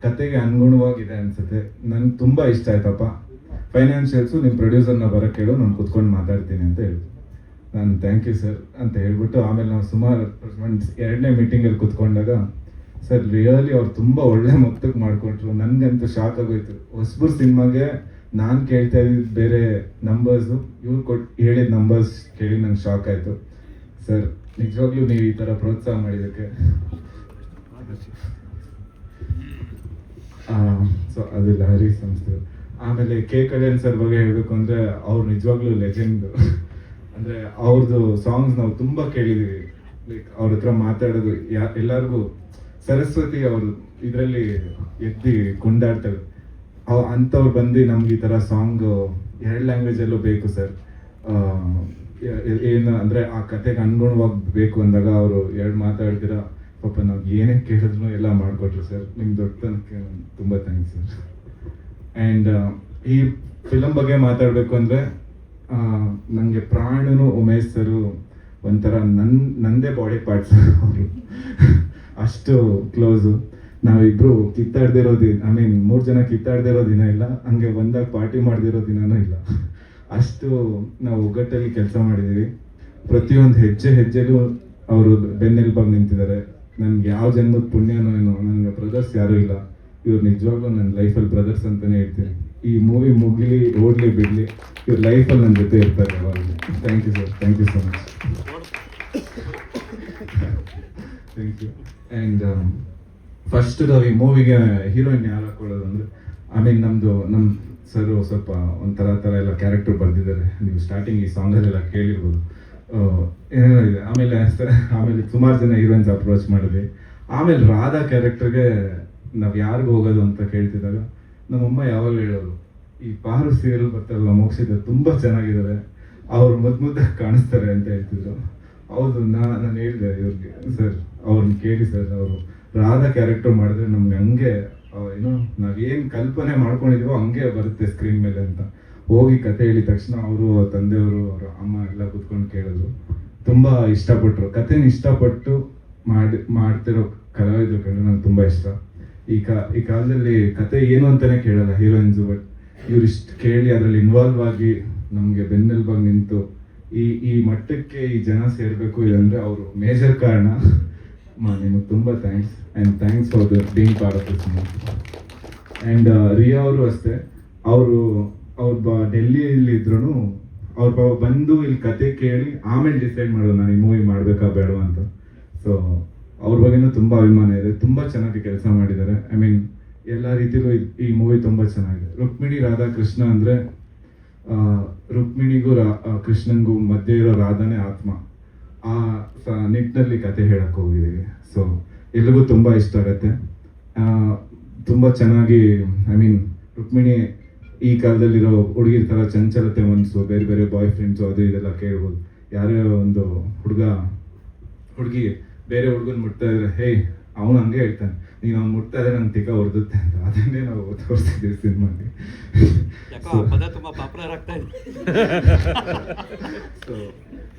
ಕತೆಗೆ ಅನುಗುಣವಾಗಿದೆ ಅನ್ಸುತ್ತೆ, ನನ್ಗೆ ತುಂಬ ಇಷ್ಟ ಆಯ್ತಪ್ಪ. ಫೈನಾನ್ಷಿಯಲ್ಸು ನಿಮ್ಮ ಪ್ರೊಡ್ಯೂಸರ್ನ ಬರೋಕ್ಕೆ ಕೇಳು, ನಾನು ಕುತ್ಕೊಂಡು ಮಾತಾಡ್ತೀನಿ ಅಂತ ಹೇಳಿದ್ರು. ನಾನು ಥ್ಯಾಂಕ್ ಯು ಸರ್ ಅಂತ ಹೇಳ್ಬಿಟ್ಟು ಆಮೇಲೆ ನಾವು ಸುಮಾರು 2ನೇ ಮೀಟಿಂಗಲ್ಲಿ ಕುತ್ಕೊಂಡಾಗ ಸರ್ ರಿಯಲಿ ಅವ್ರು ತುಂಬ ಒಳ್ಳೆ ಮೊತ್ತಕ್ಕೆ ಮಾಡಿಕೊಟ್ರು. ನನಗಂತೂ ಶಾಕ್ ಆಗೋಯ್ತು. ಹೊಸಬರು ಸಿನಿಮಾಗೆ ನಾನು ಕೇಳ್ತಾ ಇದ್ದಿದ್ದು ಬೇರೆ ನಂಬರ್ಸು, ಇವ್ರು ಹೇಳಿದ ನಂಬರ್ಸ್ ಕೇಳಿ ನಂಗೆ ಶಾಕ್ ಆಯಿತು. ಸರ್ ನಿಜವಾಗ್ಲೂ ನೀವು ಈ ಥರ ಪ್ರೋತ್ಸಾಹ ಮಾಡಿದ್ದಕ್ಕೆ ಸೊ ಅದು ಲಹರಿ ಸಂಸ್ಥೆ. ಆಮೇಲೆ ಕೆ ಕಲ್ಯಾಣ್ ಸರ್ ಬಗ್ಗೆ ಹೇಳಬೇಕು ಅಂದರೆ ಅವ್ರು ನಿಜವಾಗ್ಲೂ ಲೆಜೆಂಡ್. ಅಂದರೆ ಅವ್ರದ್ದು ಸಾಂಗ್ಸ್ ನಾವು ತುಂಬ ಕೇಳಿದ್ದೀವಿ. ಲೈಕ್ ಅವ್ರ ಹತ್ರ ಮಾತಾಡೋದು ಎಲ್ಲರಿಗೂ ಸರಸ್ವತಿ ಅವರು ಇದರಲ್ಲಿ ಎದ್ದು ಕೊಂಡಾಡ್ತಾರೆ. ಅಂಥವ್ರು ಬಂದು ನಮ್ಗೆ ಈ ಥರ ಸಾಂಗ್ 2 ಲ್ಯಾಂಗ್ವೇಜಲ್ಲೂ ಬೇಕು ಸರ್, ಏನು ಅಂದರೆ ಆ ಕತೆಗೆ ಅನುಗುಣವಾಗಿ ಬೇಕು ಅಂದಾಗ ಅವರು 2 ಮಾತಾಡ್ತೀರ. ಪಾಪ ನಾವು ಏನೇ ಕೇಳಿದ್ರು ಎಲ್ಲ ಮಾಡಿಕೊಟ್ರು ಸರ್. ನಿಮ್ಮ ದೊಡ್ಡತನಕ್ಕೆ ತುಂಬ ಥ್ಯಾಂಕ್ಸ್ ಸರ್. ಆ್ಯಂಡ್ ಈ ಫಿಲಮ್ ಬಗ್ಗೆ ಮಾತಾಡಬೇಕು ಅಂದರೆ ನನಗೆ ಪ್ರಾಣನು ಉಮೇಶ್ ಸರು ಒಂಥರ ನಂದೇ ಬಾಡಿ ಪಾರ್ಟ್ಸ್. ಅವರು ಅಷ್ಟು ಕ್ಲೋಸು. ನಾವಿಬ್ಬರು ಕಿತ್ತಾಡ್ದಿರೋ ದಿನ, 3 ಜನ ಕಿತ್ತಾಡ್ದಿರೋ ದಿನ ಇಲ್ಲ, ಹಂಗೆ ಒಂದಾಗ ಪಾರ್ಟಿ ಮಾಡ್ದಿರೋ ದಿನನೂ ಇಲ್ಲ. ಅಷ್ಟು ನಾವು ಒಗ್ಗಟ್ಟಲ್ಲಿ ಕೆಲಸ ಮಾಡಿದ್ದೀವಿ. ಪ್ರತಿಯೊಂದು ಹೆಜ್ಜೆಲೂ ಅವರು ಬೆನ್ನೆಲುಬಾಗಿ ನಿಂತಿದ್ದಾರೆ. ನನಗೆ ಯಾವ ಜನ್ಮದ ಪುಣ್ಯನೋ ಏನೋ, ನನಗೆ ಬ್ರದರ್ಸ್ ಯಾರೂ ಇಲ್ಲ. ಇವ್ರು ನಿಜವಾಗ್ಲೂ ನನ್ನ ಲೈಫಲ್ಲಿ ಬ್ರದರ್ಸ್ ಅಂತಲೇ ಹೇಳ್ತೀನಿ. ಈ ಮೂವಿ ಮುಗಿಲಿ ಓಡಲಿ ಬಿಡಲಿ, ಇವ್ರ ಲೈಫಲ್ಲಿ ನನ್ನ ಜೊತೆ ಇರ್ತಾರೆ ಯಾವಾಗಲೂ. Thank you sir, thank you so much. Thank you. And first ನಾವು ಈ ಮೂವಿಗೆ ಹೀರೋಯಿನ್ ಯಾರು ಹಾಕೊಳ್ಳೋದು ಅಂದರೆ ನಮ್ಮ ಸರ್ ಸ್ವಲ್ಪ ಒಂಥರ ಎಲ್ಲ ಕ್ಯಾರೆಕ್ಟರ್ ಬರೆದಿದ್ದಾರೆ. ನೀವು ಸ್ಟಾರ್ಟಿಂಗ್ ಈ ಸಾಂಗಲ್ಲೆಲ್ಲ ಕೇಳಿರ್ಬೋದು. ಏನೇನೋ ಇದೆ. ಆಮೇಲೆ ಸುಮಾರು ಜನ ಹೀರೋಯಿನ್ಸ್ ಅಪ್ರೋಚ್ ಮಾಡಿದ್ವಿ. ಆಮೇಲೆ ರಾಧಾ ಕ್ಯಾರೆಕ್ಟರ್ಗೆ ನಾವು ಯಾರಿಗೂ ಹೋಗೋದು ಅಂತ ಕೇಳ್ತಿದ್ದಾಗ ನಮ್ಮಮ್ಮ ಯಾವಾಗಲೂ ಹೇಳೋರು, ಈ ಪಾರು ಸೀರಿಯಲ್ ಬರ್ತಾರಲ್ಲ ಮೋಕ್ಷಿತ, ತುಂಬ ಚೆನ್ನಾಗಿದ್ದಾರೆ, ಅವ್ರು ಮುದ್ದಾಗಿ ಕಾಣಿಸ್ತಾರೆ ಅಂತ ಹೇಳ್ತಿದ್ರು. ಹೌದು, ನಾನು ಹೇಳಿದೆ ಇವ್ರಿಗೆ, ಸರ್ ಅವ್ರನ್ನ ಕೇಳಿ ಸರ್, ಅವರು ರಾಧಾ ಕ್ಯಾರೆಕ್ಟರ್ ಮಾಡಿದ್ರೆ ನಮ್ಗೆ ಹಂಗೆ ಏನೋ ನಾವೇನು ಕಲ್ಪನೆ ಮಾಡ್ಕೊಂಡಿದೀವೋ ಹಂಗೆ ಬರುತ್ತೆ ಸ್ಕ್ರೀನ್ ಮೇಲೆ ಅಂತ. ಹೋಗಿ ಕತೆ ಹೇಳಿದ ತಕ್ಷಣ ಅವರು, ತಂದೆಯವರು, ಅವರ ಅಮ್ಮ ಎಲ್ಲ ಕುತ್ಕೊಂಡು ಕೇಳಿದ್ರು. ತುಂಬ ಇಷ್ಟಪಟ್ಟರು. ಕತೆನ ಇಷ್ಟಪಟ್ಟು ಮಾಡ್ತಿರೋ ಕಲಾವಿದರು ಕಂಡು ನಂಗೆ ತುಂಬ ಇಷ್ಟ. ಈ ಕಾಲದಲ್ಲಿ ಕತೆ ಏನು ಅಂತಾನೆ ಕೇಳಲ್ಲ ಹೀರೋಯಿನ್ಸು, ಬಟ್ ಇವ್ರು ಇಷ್ಟು ಕೇಳಿ ಅದರಲ್ಲಿ ಇನ್ವಾಲ್ವ್ ಆಗಿ ನಮಗೆ ಬೆನ್ನೆಲುಬಾಗಿ ನಿಂತು ಈ ಮಟ್ಟಕ್ಕೆ ಈ ಜನ ಸೇರಬೇಕು ಇದಂದರೆ ಅವರು ಮೇಜರ್ ಕಾರಣ. ನಿಮಗೆ ತುಂಬ thanks. And thanks for being part of this movie. And Riya ಅವರು ಅಷ್ಟೇ, ಅವ್ರು ಡೆಲ್ಲಿಯಲ್ಲಿ ಇದ್ರು, ಅವ್ರು ಬಂದು ಇಲ್ಲಿ ಕತೆ ಕೇಳಿ ಆಮೇಲೆ ಡಿಸೈಡ್ ಮಾಡೋದು ನಾನು ಈ ಮೂವಿ ಮಾಡಬೇಕಾ ಬೇಡ ಅಂತ. ಸೊ ಅವ್ರ ಬಗ್ಗೆನೂ ತುಂಬ ಅಭಿಮಾನ ಇದೆ. ತುಂಬ ಚೆನ್ನಾಗಿ ಕೆಲಸ ಮಾಡಿದ್ದಾರೆ. ಎಲ್ಲ ರೀತಿಯಲ್ಲೂ ಈ ಮೂವಿ ತುಂಬ ಚೆನ್ನಾಗಿದೆ. ರುಕ್ಮಿಣಿ ರಾಧಾಕೃಷ್ಣ ಅಂದರೆ ರುಕ್ಮಿಣಿಗೂ ಕೃಷ್ಣನ್ಗೂ ಮಧ್ಯೆ ಇರೋ ರಾಧಾನೇ ಆತ್ಮ, ಆ ನಿಟ್ಟಿನಲ್ಲಿ ಕತೆ ಹೇಳಕ್ ಹೋಗಿದ್ದೀವಿ. ಸೊ ಎಲ್ರಿಗೂ ತುಂಬ ಇಷ್ಟ ಆಗತ್ತೆ. ತುಂಬ ಚೆನ್ನಾಗಿ, ಐ ಮೀನ್ ರುಕ್ಮಿಣಿ ಈ ಕಾಲದಲ್ಲಿರೋ ಹುಡುಗಿರ ಥರ ಚಂಚಲತೆ ಮನಸ್ಸು, ಬೇರೆ ಬೇರೆ ಬಾಯ್ ಫ್ರೆಂಡ್ಸು ಅದು ಇದೆಲ್ಲ ಕೇಳ್ಬೋದು. ಯಾರೇ ಒಂದು ಹುಡುಗಿ ಬೇರೆ ಹುಡುಗನ ಮುಟ್ತಾ ಇದ್ರೆ, ಹೇ ಅವನು ಹಂಗೆ ಹೇಳ್ತಾನೆ, ನೀನು ಅವ್ನು ಮುಟ್ತಾ ಇದ್ರೆ ನಂಗೆ ತಿಕ್ಕ ಹೊಡೆದುತ್ತೆ ಅಂತ. ಅದನ್ನೇ ನಾವು ತೋರಿಸ್ತಿದ್ದೀವಿ ಸಿನಿಮಾಗೆ. ಸೊ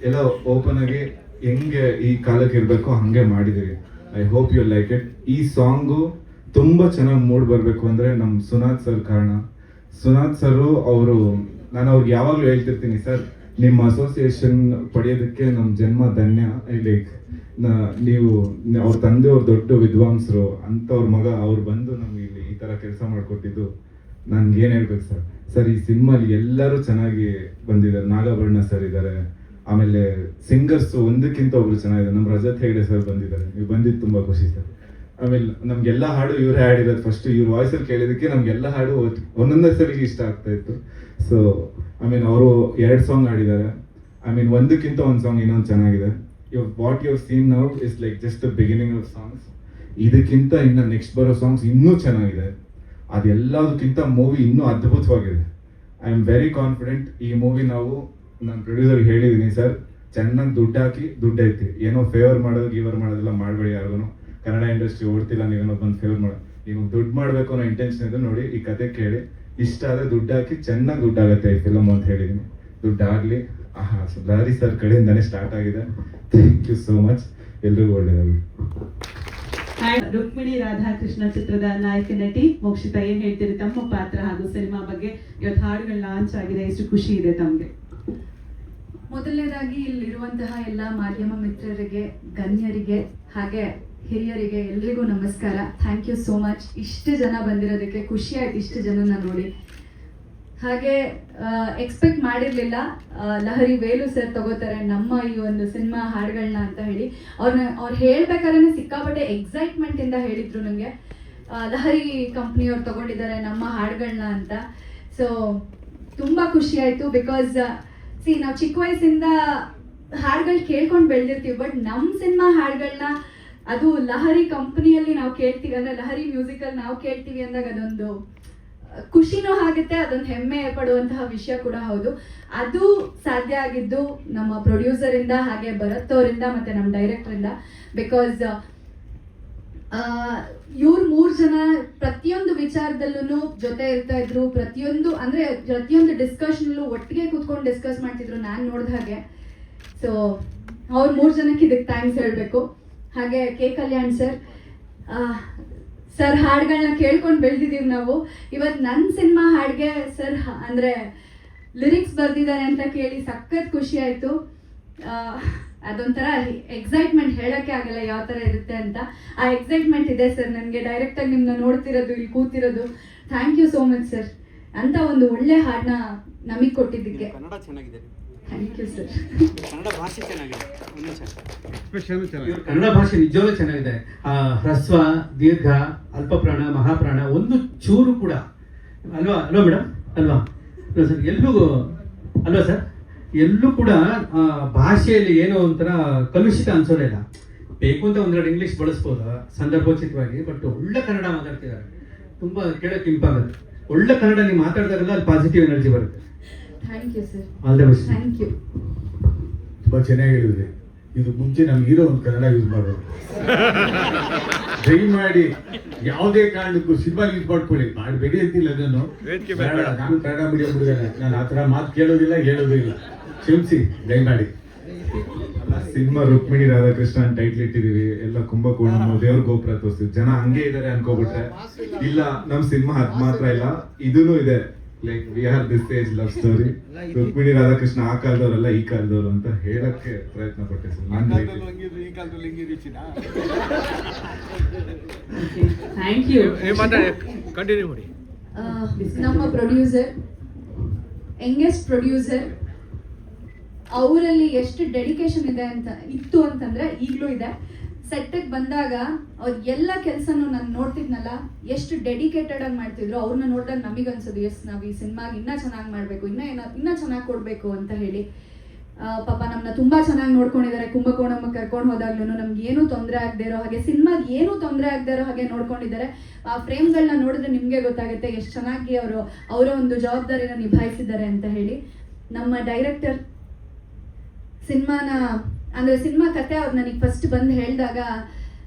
ಎಲ್ಲ ಓಪನ್ ಆಗಿ ಹೆಂಗೆ ಈ ಕಾಲಕ್ಕೆ ಇರಬೇಕು ಹಂಗೆ ಮಾಡಿದ್ದೀವಿ. I hope you like it. ಈ ಸಾಂಗು ತುಂಬ ಚೆನ್ನಾಗಿ ಮೂಡ್ ಬರಬೇಕು ಅಂದರೆ ನಮ್ಮ ಸುನಾಥ್ ಸರ್ ಕಾರಣ. ಸುನಾಥ್ ಸರು ಅವರು, ನಾನು ಅವ್ರಿಗೆ ಯಾವಾಗಲೂ ಹೇಳ್ತಿರ್ತೀನಿ, ಸರ್ ನಿಮ್ಮ ಅಸೋಸಿಯೇಷನ್ ಪಡೆಯೋದಕ್ಕೆ ನಮ್ಮ ಜನ್ಮ ಧನ್ಯ. ಲೈಕ್ ನೀವು ಅವ್ರ ತಂದೆಯವ್ರು ದೊಡ್ಡ ವಿದ್ವಾಂಸರು, ಅಂಥವ್ರ ಮಗ ಅವ್ರು ಬಂದು ನಮ್ಗೆ ಇಲ್ಲಿ ಈ ಥರ ಕೆಲಸ ಮಾಡಿಕೊಟ್ಟಿದ್ದು ನನ್ಗೆ ಏನು ಹೇಳ್ಬೇಕು ಸರ್. ಸರ್ ಈ ಸಿನಿಮಾಲಿ ಎಲ್ಲರೂ ಚೆನ್ನಾಗಿ ಬಂದಿದ್ದಾರೆ. ನಾಗಾಭರಣ ಸರ್ ಇದ್ದಾರೆ, ಆಮೇಲೆ ಸಿಂಗರ್ಸ್ ಒಂದಕ್ಕಿಂತ ಒಬ್ರು ಚೆನ್ನಾಗಿದ್ದಾರೆ. ನಮ್ಮ ರಜತ್ ಹೆಗ್ಡೆ ಸರ್ ಬಂದಿದ್ದಾರೆ, ನೀವು ಬಂದಿದ್ದು ತುಂಬ ಖುಷಿ ಸರ್. ಆಮೇಲೆ ನಮ್ಗೆಲ್ಲ ಹಾಡು ಇವರೇ ಹಾಡಿರೋದು. ಫಸ್ಟ್ ಇವ್ರ ವಾಯ್ಸಲ್ಲಿ ಕೇಳಿದಕ್ಕೆ ನಮ್ಗೆಲ್ಲ ಹಾಡು ಒಂದೊಂದೇ ಸರಿಗೆ ಇಷ್ಟ ಆಗ್ತಾ ಇತ್ತು. ಸೊ ಐ ಮೀನ್ ಅವರು 2 ಸಾಂಗ್ ಹಾಡಿದ್ದಾರೆ. ಐ ಮೀನ್ ಒಂದಕ್ಕಿಂತ ಒಂದು ಸಾಂಗ್ ಇನ್ನೊಂದು ಚೆನ್ನಾಗಿದೆ. What you seen now is like just the beginning of songs. ಇದಕ್ಕಿಂತ ಇನ್ನು ನೆಕ್ಸ್ಟ್ ಬರೋ ಸಾಂಗ್ಸ್ ಇನ್ನೂ ಚೆನ್ನಾಗಿದೆ. ಅದೆಲ್ಲದಕ್ಕಿಂತ ಮೂವಿ ಇನ್ನೂ ಅದ್ಭುತವಾಗಿದೆ. I am very confident. ಈ ಮೂವಿ ನಾವು ನನ್ನ ಪ್ರೊಡ್ಯೂಸರ್ಗೆ ಹೇಳಿದ್ದೀನಿ, ಸರ್ ಚೆನ್ನಾಗಿ ದುಡ್ಡು ಹಾಕಿ ದುಡ್ಡು ಐತಿ, ಏನೋ ಫೇವರ್ ಮಾಡೋದು ಗೀವರ್ ಮಾಡೋದೆಲ್ಲ ಮಾಡಬೇಡಿ. ಯಾರಿಗೂ ಕನ್ನಡ ಇಂಡಸ್ಟ್ರಿ ಓಡ್ತಿಲ್ಲ, ನೀವೇನೋ ಬಂದು ಫೇವರ್ ಮಾಡೋದು. ನೀವು ದುಡ್ಡು ಮಾಡಬೇಕು ಅನ್ನೋ ಇಂಟೆನ್ಷನ್ ಇದೆ ನೋಡಿ, ಈ ಕತೆ ಕೇಳಿ ಇಷ್ಟ ಆದರೆ ದುಡ್ಡು ಹಾಕಿ, ಚೆನ್ನಾಗಿ ದುಡ್ಡು ಆಗುತ್ತೆ ಈ ಫಿಲಮ್ ಅಂತ ಹೇಳಿದ್ದೀನಿ. ದುಡ್ಡು ಆಗಲಿ. ಸೊ ಲಾರಿ ಸರ್ ಕಡೆಯಿಂದನೇ ಸ್ಟಾರ್ಟ್ ಆಗಿದೆ. Thank you so much. ಎಲ್ರಿಗೂ ಒಳ್ಳೆಯದಾಗಲಿ. ರುಕ್ಮಿಣಿ ರಾಧಾಕೃಷ್ಣ ಚಿತ್ರದ ನಾಯಕ ನಟಿ ಮೋಕ್ಷಿತಾ, ಏನ್ ಹೇಳ್ತೀರಿ ತಮ್ಮ ಪಾತ್ರ ಹಾಗೂ ಸಿನಿಮಾ ಬಗ್ಗೆ? ಇವತ್ತು ಹಾಡುಗಳು ಲಾಂಚ್ ಆಗಿದೆ, ಎಷ್ಟು ಖುಷಿ ಇದೆ ತಮ್ಗೆ? ಮೊದಲನೇದಾಗಿ ಇಲ್ಲಿರುವಂತಹ ಎಲ್ಲ ಮಾಧ್ಯಮ ಮಿತ್ರರಿಗೆ, ಗಣ್ಯರಿಗೆ ಹಾಗೆ ಹಿರಿಯರಿಗೆ ಎಲ್ರಿಗೂ ನಮಸ್ಕಾರ. Thank you so much. ಇಷ್ಟು ಜನ ಬಂದಿರೋದಕ್ಕೆ ಖುಷಿ ಆಯ್ತು, ಇಷ್ಟು ಜನನ ನೋಡಿ. ಹಾಗೆ ಎಕ್ಸ್ಪೆಕ್ಟ್ ಮಾಡಿರಲಿಲ್ಲ ಲಹರಿ ವೇಲು ಸರ್ ತಗೋತಾರೆ ನಮ್ಮ ಈ ಒಂದು ಸಿನಿಮಾ ಹಾಡುಗಳನ್ನ ಅಂತ ಹೇಳಿ. ಅವ್ರು ಹೇಳ್ಬೇಕಾದ್ರೆ ಸಿಕ್ಕಾಪಟ್ಟೆ ಎಕ್ಸೈಟ್ಮೆಂಟ್ ಇಂದ ಹೇಳಿದ್ರು ನನಗೆ, ಲಹರಿ ಕಂಪ್ನಿಯವ್ರು ತಗೊಂಡಿದ್ದಾರೆ ನಮ್ಮ ಹಾಡುಗಳನ್ನ ಅಂತ. ಸೊ ತುಂಬಾ ಖುಷಿ ಆಯ್ತು. ಬಿಕಾಸ್ ನಾವು ಚಿಕ್ಕ ವಯಸ್ಸಿಂದ ಹಾಡುಗಳು ಕೇಳ್ಕೊಂಡು ಬೆಳೆದಿರ್ತೀವಿ, ಬಟ್ ನಮ್ಮ ಸಿನಿಮಾ ಹಾಡುಗಳನ್ನ ಅದು ಲಹರಿ ಕಂಪನಿಯಲ್ಲಿ ನಾವು ಕೇಳ್ತೀವಿ, ಅಂದ್ರೆ ಲಹರಿ ಮ್ಯೂಸಿಕಲ್ಲಿ ನಾವು ಕೇಳ್ತೀವಿ ಅಂದಾಗ ಅದೊಂದು ಖುಷಿನೂ ಆಗುತ್ತೆ, ಅದೊಂದು ಹೆಮ್ಮೆ ಪಡುವಂತಹ ವಿಷಯ ಕೂಡ ಹೌದು. ಅದು ಸಾಧ್ಯ ಆಗಿದ್ದು ನಮ್ಮ ಪ್ರೊಡ್ಯೂಸರ್ ಇಂದ, ಹಾಗೆ ಭರತ್ ಅವರಿಂದ, ಮತ್ತೆ ನಮ್ಮ ಡೈರೆಕ್ಟರ್ ಇಂದ. ಬಿಕಾಸ್ ಇವ್ರು 3 ಜನ ಪ್ರತಿಯೊಂದು ವಿಚಾರದಲ್ಲೂ ಜೊತೆ ಇರ್ತಾ ಇದ್ರು. ಪ್ರತಿಯೊಂದು ಡಿಸ್ಕಷನ್ಲು ಒಟ್ಟಿಗೆ ಕೂತ್ಕೊಂಡು ಡಿಸ್ಕಸ್ ಮಾಡ್ತಿದ್ರು ನಾನು ನೋಡಿದ ಹಾಗೆ. ಸೊ ಅವ್ರು 3 ಜನಕ್ಕೆ ಇದಕ್ಕೆ ಥ್ಯಾಂಕ್ಸ್ ಹೇಳಬೇಕು. ಹಾಗೆ ಕೆ ಕಲ್ಯಾಣ್ ಸರ್ ಹಾಡುಗಳನ್ನ ಕೇಳ್ಕೊಂಡು ಬೆಳೆದಿದ್ದೀವಿ ನಾವು. ಇವತ್ತು ನನ್ನ ಸಿನಿಮಾ ಹಾಡಿಗೆ ಸರ್ ಅಂದರೆ ಲಿರಿಕ್ಸ್ ಬರ್ದಿದ್ದಾರೆ ಅಂತ ಕೇಳಿ ಸಖತ್ ಖುಷಿ ಆಯಿತು. ಅದೊಂಥರ ಎಕ್ಸೈಟ್ಮೆಂಟ್ ಹೇಳೋಕ್ಕೆ ಆಗಲ್ಲ ಯಾವ ಥರ ಇರುತ್ತೆ ಅಂತ. ಆ ಎಕ್ಸೈಟ್ಮೆಂಟ್ ಇದೆ ಸರ್ ನನಗೆ. ಡೈರೆಕ್ಟಾಗಿ ನಿಮ್ಮನ್ನ ನೋಡ್ತಿರೋದು, ಇಲ್ಲಿ ಕೂತಿರೋದು. Thank you so much sir, ಅಂತ ಒಂದು ಒಳ್ಳೆ ಹಾಡನ್ನ ನಮಗೆ ಕೊಟ್ಟಿದ್ದಕ್ಕೆ. ಕನ್ನಡ ಚೆನ್ನಾಗಿದೆ. Thank you sir. ಕನ್ನಡ ಭಾಷೆ ಚೆನ್ನಾಗಿದೆ. ಕನ್ನಡ ಭಾಷೆ ನಿಜವಾಗ್ಲೂ ಚೆನ್ನಾಗಿದೆ. ಹ್ರಸ್ವ, ದೀರ್ಘ, ಅಲ್ಪಪ್ರಾಣ, ಮಹಾಪ್ರಾಣ ಒಂದು ಚೂರು ಕೂಡ ಅಲ್ವಾ ಮೇಡಮ್? ಅಲ್ವಾ ಸರ್? ಅಲ್ವಾ ಸರ್? ಎಲ್ಲೂ ಕೂಡ ಭಾಷೆಯಲ್ಲಿ ಏನೋ ಒಂಥರ ಕಲುಷಿತ ಅನ್ಸೋದೇ ಇಲ್ಲ. ಬೇಕು ಅಂತ ಒಂದೆರಡು ಇಂಗ್ಲೀಷ್ ಬಳಸ್ಬೋದು ಸಂದರ್ಭೋಚಿತವಾಗಿ, ಬಟ್ ಒಳ್ಳೆ ಕನ್ನಡ ಮಾತಾಡ್ತಿದ್ದಾರೆ. ತುಂಬ ಕೇಳೋಕೆ ಇಂಪಾಗುತ್ತೆ. ಒಳ್ಳೆ ಕನ್ನಡ ನೀವು ಮಾತಾಡಿದಾಗೆಲ್ಲ ಅಲ್ಲಿ ಪಾಸಿಟಿವ್ ಎನರ್ಜಿ ಬರುತ್ತೆ. Thank you sir. All the best. Thank you. ತುಂಬ ಚೆನ್ನಾಗಿ ಹೇಳಿದ್ರಿ. ಇದು ಮುಂಚೆ ನಮ್ಗೆ ಇರೋ ಒಂದು ಕನ್ನಡ ಯೂಸ್ ಮಾಡೋದು. ದಯಮಾಡಿ ಯಾವುದೇ ಕಾರಣಕ್ಕೂ ಸಿನಿಮಾ ಯೂಸ್ ಮಾಡ್ಕೊಳ್ಳಿ, ಮಾಡಬೇಡಿ ಅಂತಿಲ್ಲ. ನಾನು ಕನ್ನಡ ಮೀಡಿಯಂ ಹುಡುಗನ, ನಾನು ಆ ಥರ ಮಾತು ಕೇಳೋದಿಲ್ಲ, ಹೇಳೋದು ಇಲ್ಲ. ಕ್ಷಮಿಸಿ ದಯಮಾಡಿ. ಸಿನಿಮಾ ರುಕ್ಮಿಣಿ ರಾಧಾಕೃಷ್ಣ ಅಂತ ಟೈಟ್ಲ್ ಇಟ್ಟಿದೀವಿ. ಎಲ್ಲ ಕುಂಭಕೋಣ ದೇವ್ರ ಗೋಪುರ ತೋರಿಸ್ತೀವಿ. ಜನ ಹಂಗೆ ಇದಾರೆ ಅನ್ಕೋಬಿಟ್ರೆ ಇಲ್ಲ, ನಮ್ ಸಿನಿಮಾ ಅದ್ ಮಾತ್ರ ಇಲ್ಲ, ಇದೂನು ಇದೆ. Like we are this age love story. Rukmini Radhakrishna ಆ ಕಾಲದವರಲ್ಲ ಈ ಕಾಲದವರು ಅಂತ ಹೇಳಕ್ಕೆ ಪ್ರಯತ್ನ ಪಟ್ಟೆ ಸರ್. Thank you. ಕಂಟಿನ್ಯೂ ಮಾಡಿ. ನಮ್ಮ ಪ್ರೊಡ್ಯೂಸರ್, ಯಂಗೆಸ್ಟ್ ಪ್ರೊಡ್ಯೂಸರ್, ಅವರಲ್ಲಿ ಎಷ್ಟು ಡೆಡಿಕೇಶನ್ ಇತ್ತು ಅಂತಂದ್ರೆ ಈಗಲೂ ಇದೆ. ಸೆಟ್ಟಿಗೆ ಬಂದಾಗ ಅವ್ರು ಎಲ್ಲ ಕೆಲಸನೂ ನಾನು ನೋಡ್ತಿದ್ನಲ್ಲ, ಎಷ್ಟು ಡೆಡಿಕೇಟೆಡ್ ಆಗಿ ಮಾಡ್ತಿದ್ರು. ಅವ್ರನ್ನ ನೋಡಿದಾಗ ನಮಗನ್ಸೋದು ಎಸ್ ನಾವು ಈ ಸಿನಿಮಾಗೆ ಇನ್ನೂ ಚೆನ್ನಾಗಿ ಮಾಡಬೇಕು, ಇನ್ನೂ ಚೆನ್ನಾಗಿ ಕೊಡಬೇಕು ಅಂತ ಹೇಳಿ. ಪಾಪ ನಮ್ಮನ್ನ ತುಂಬ ಚೆನ್ನಾಗಿ ನೋಡ್ಕೊಂಡಿದ್ದಾರೆ. ಕುಂಭಕೋಣಮ್ಮ ಕರ್ಕೊಂಡು ಹೋದಾಗ್ಲೂ ನಮ್ಗೆ ಏನೂ ತೊಂದರೆ ಆಗದೆ ಇರೋ ಹಾಗೆ, ಸಿನಿಮಾಗೆ ಏನೂ ತೊಂದರೆ ಆಗದೆ ಇರೋ ಹಾಗೆ ನೋಡ್ಕೊಂಡಿದ್ದಾರೆ. ಆ ಫ್ರೇಮ್ಗಳನ್ನ ನೋಡಿದ್ರೆ ನಿಮಗೆ ಗೊತ್ತಾಗುತ್ತೆ ಎಷ್ಟು ಚೆನ್ನಾಗಿ ಅವರ ಒಂದು ಜವಾಬ್ದಾರಿನ ನಿಭಾಯಿಸಿದ್ದಾರೆ ಅಂತ ಹೇಳಿ. ನಮ್ಮ ಡೈರೆಕ್ಟರ್ ಸಿನಿಮಾ ಕತೆ ಅವ್ರು ನನಗೆ ಫಸ್ಟ್ ಬಂದು ಹೇಳಿದಾಗ,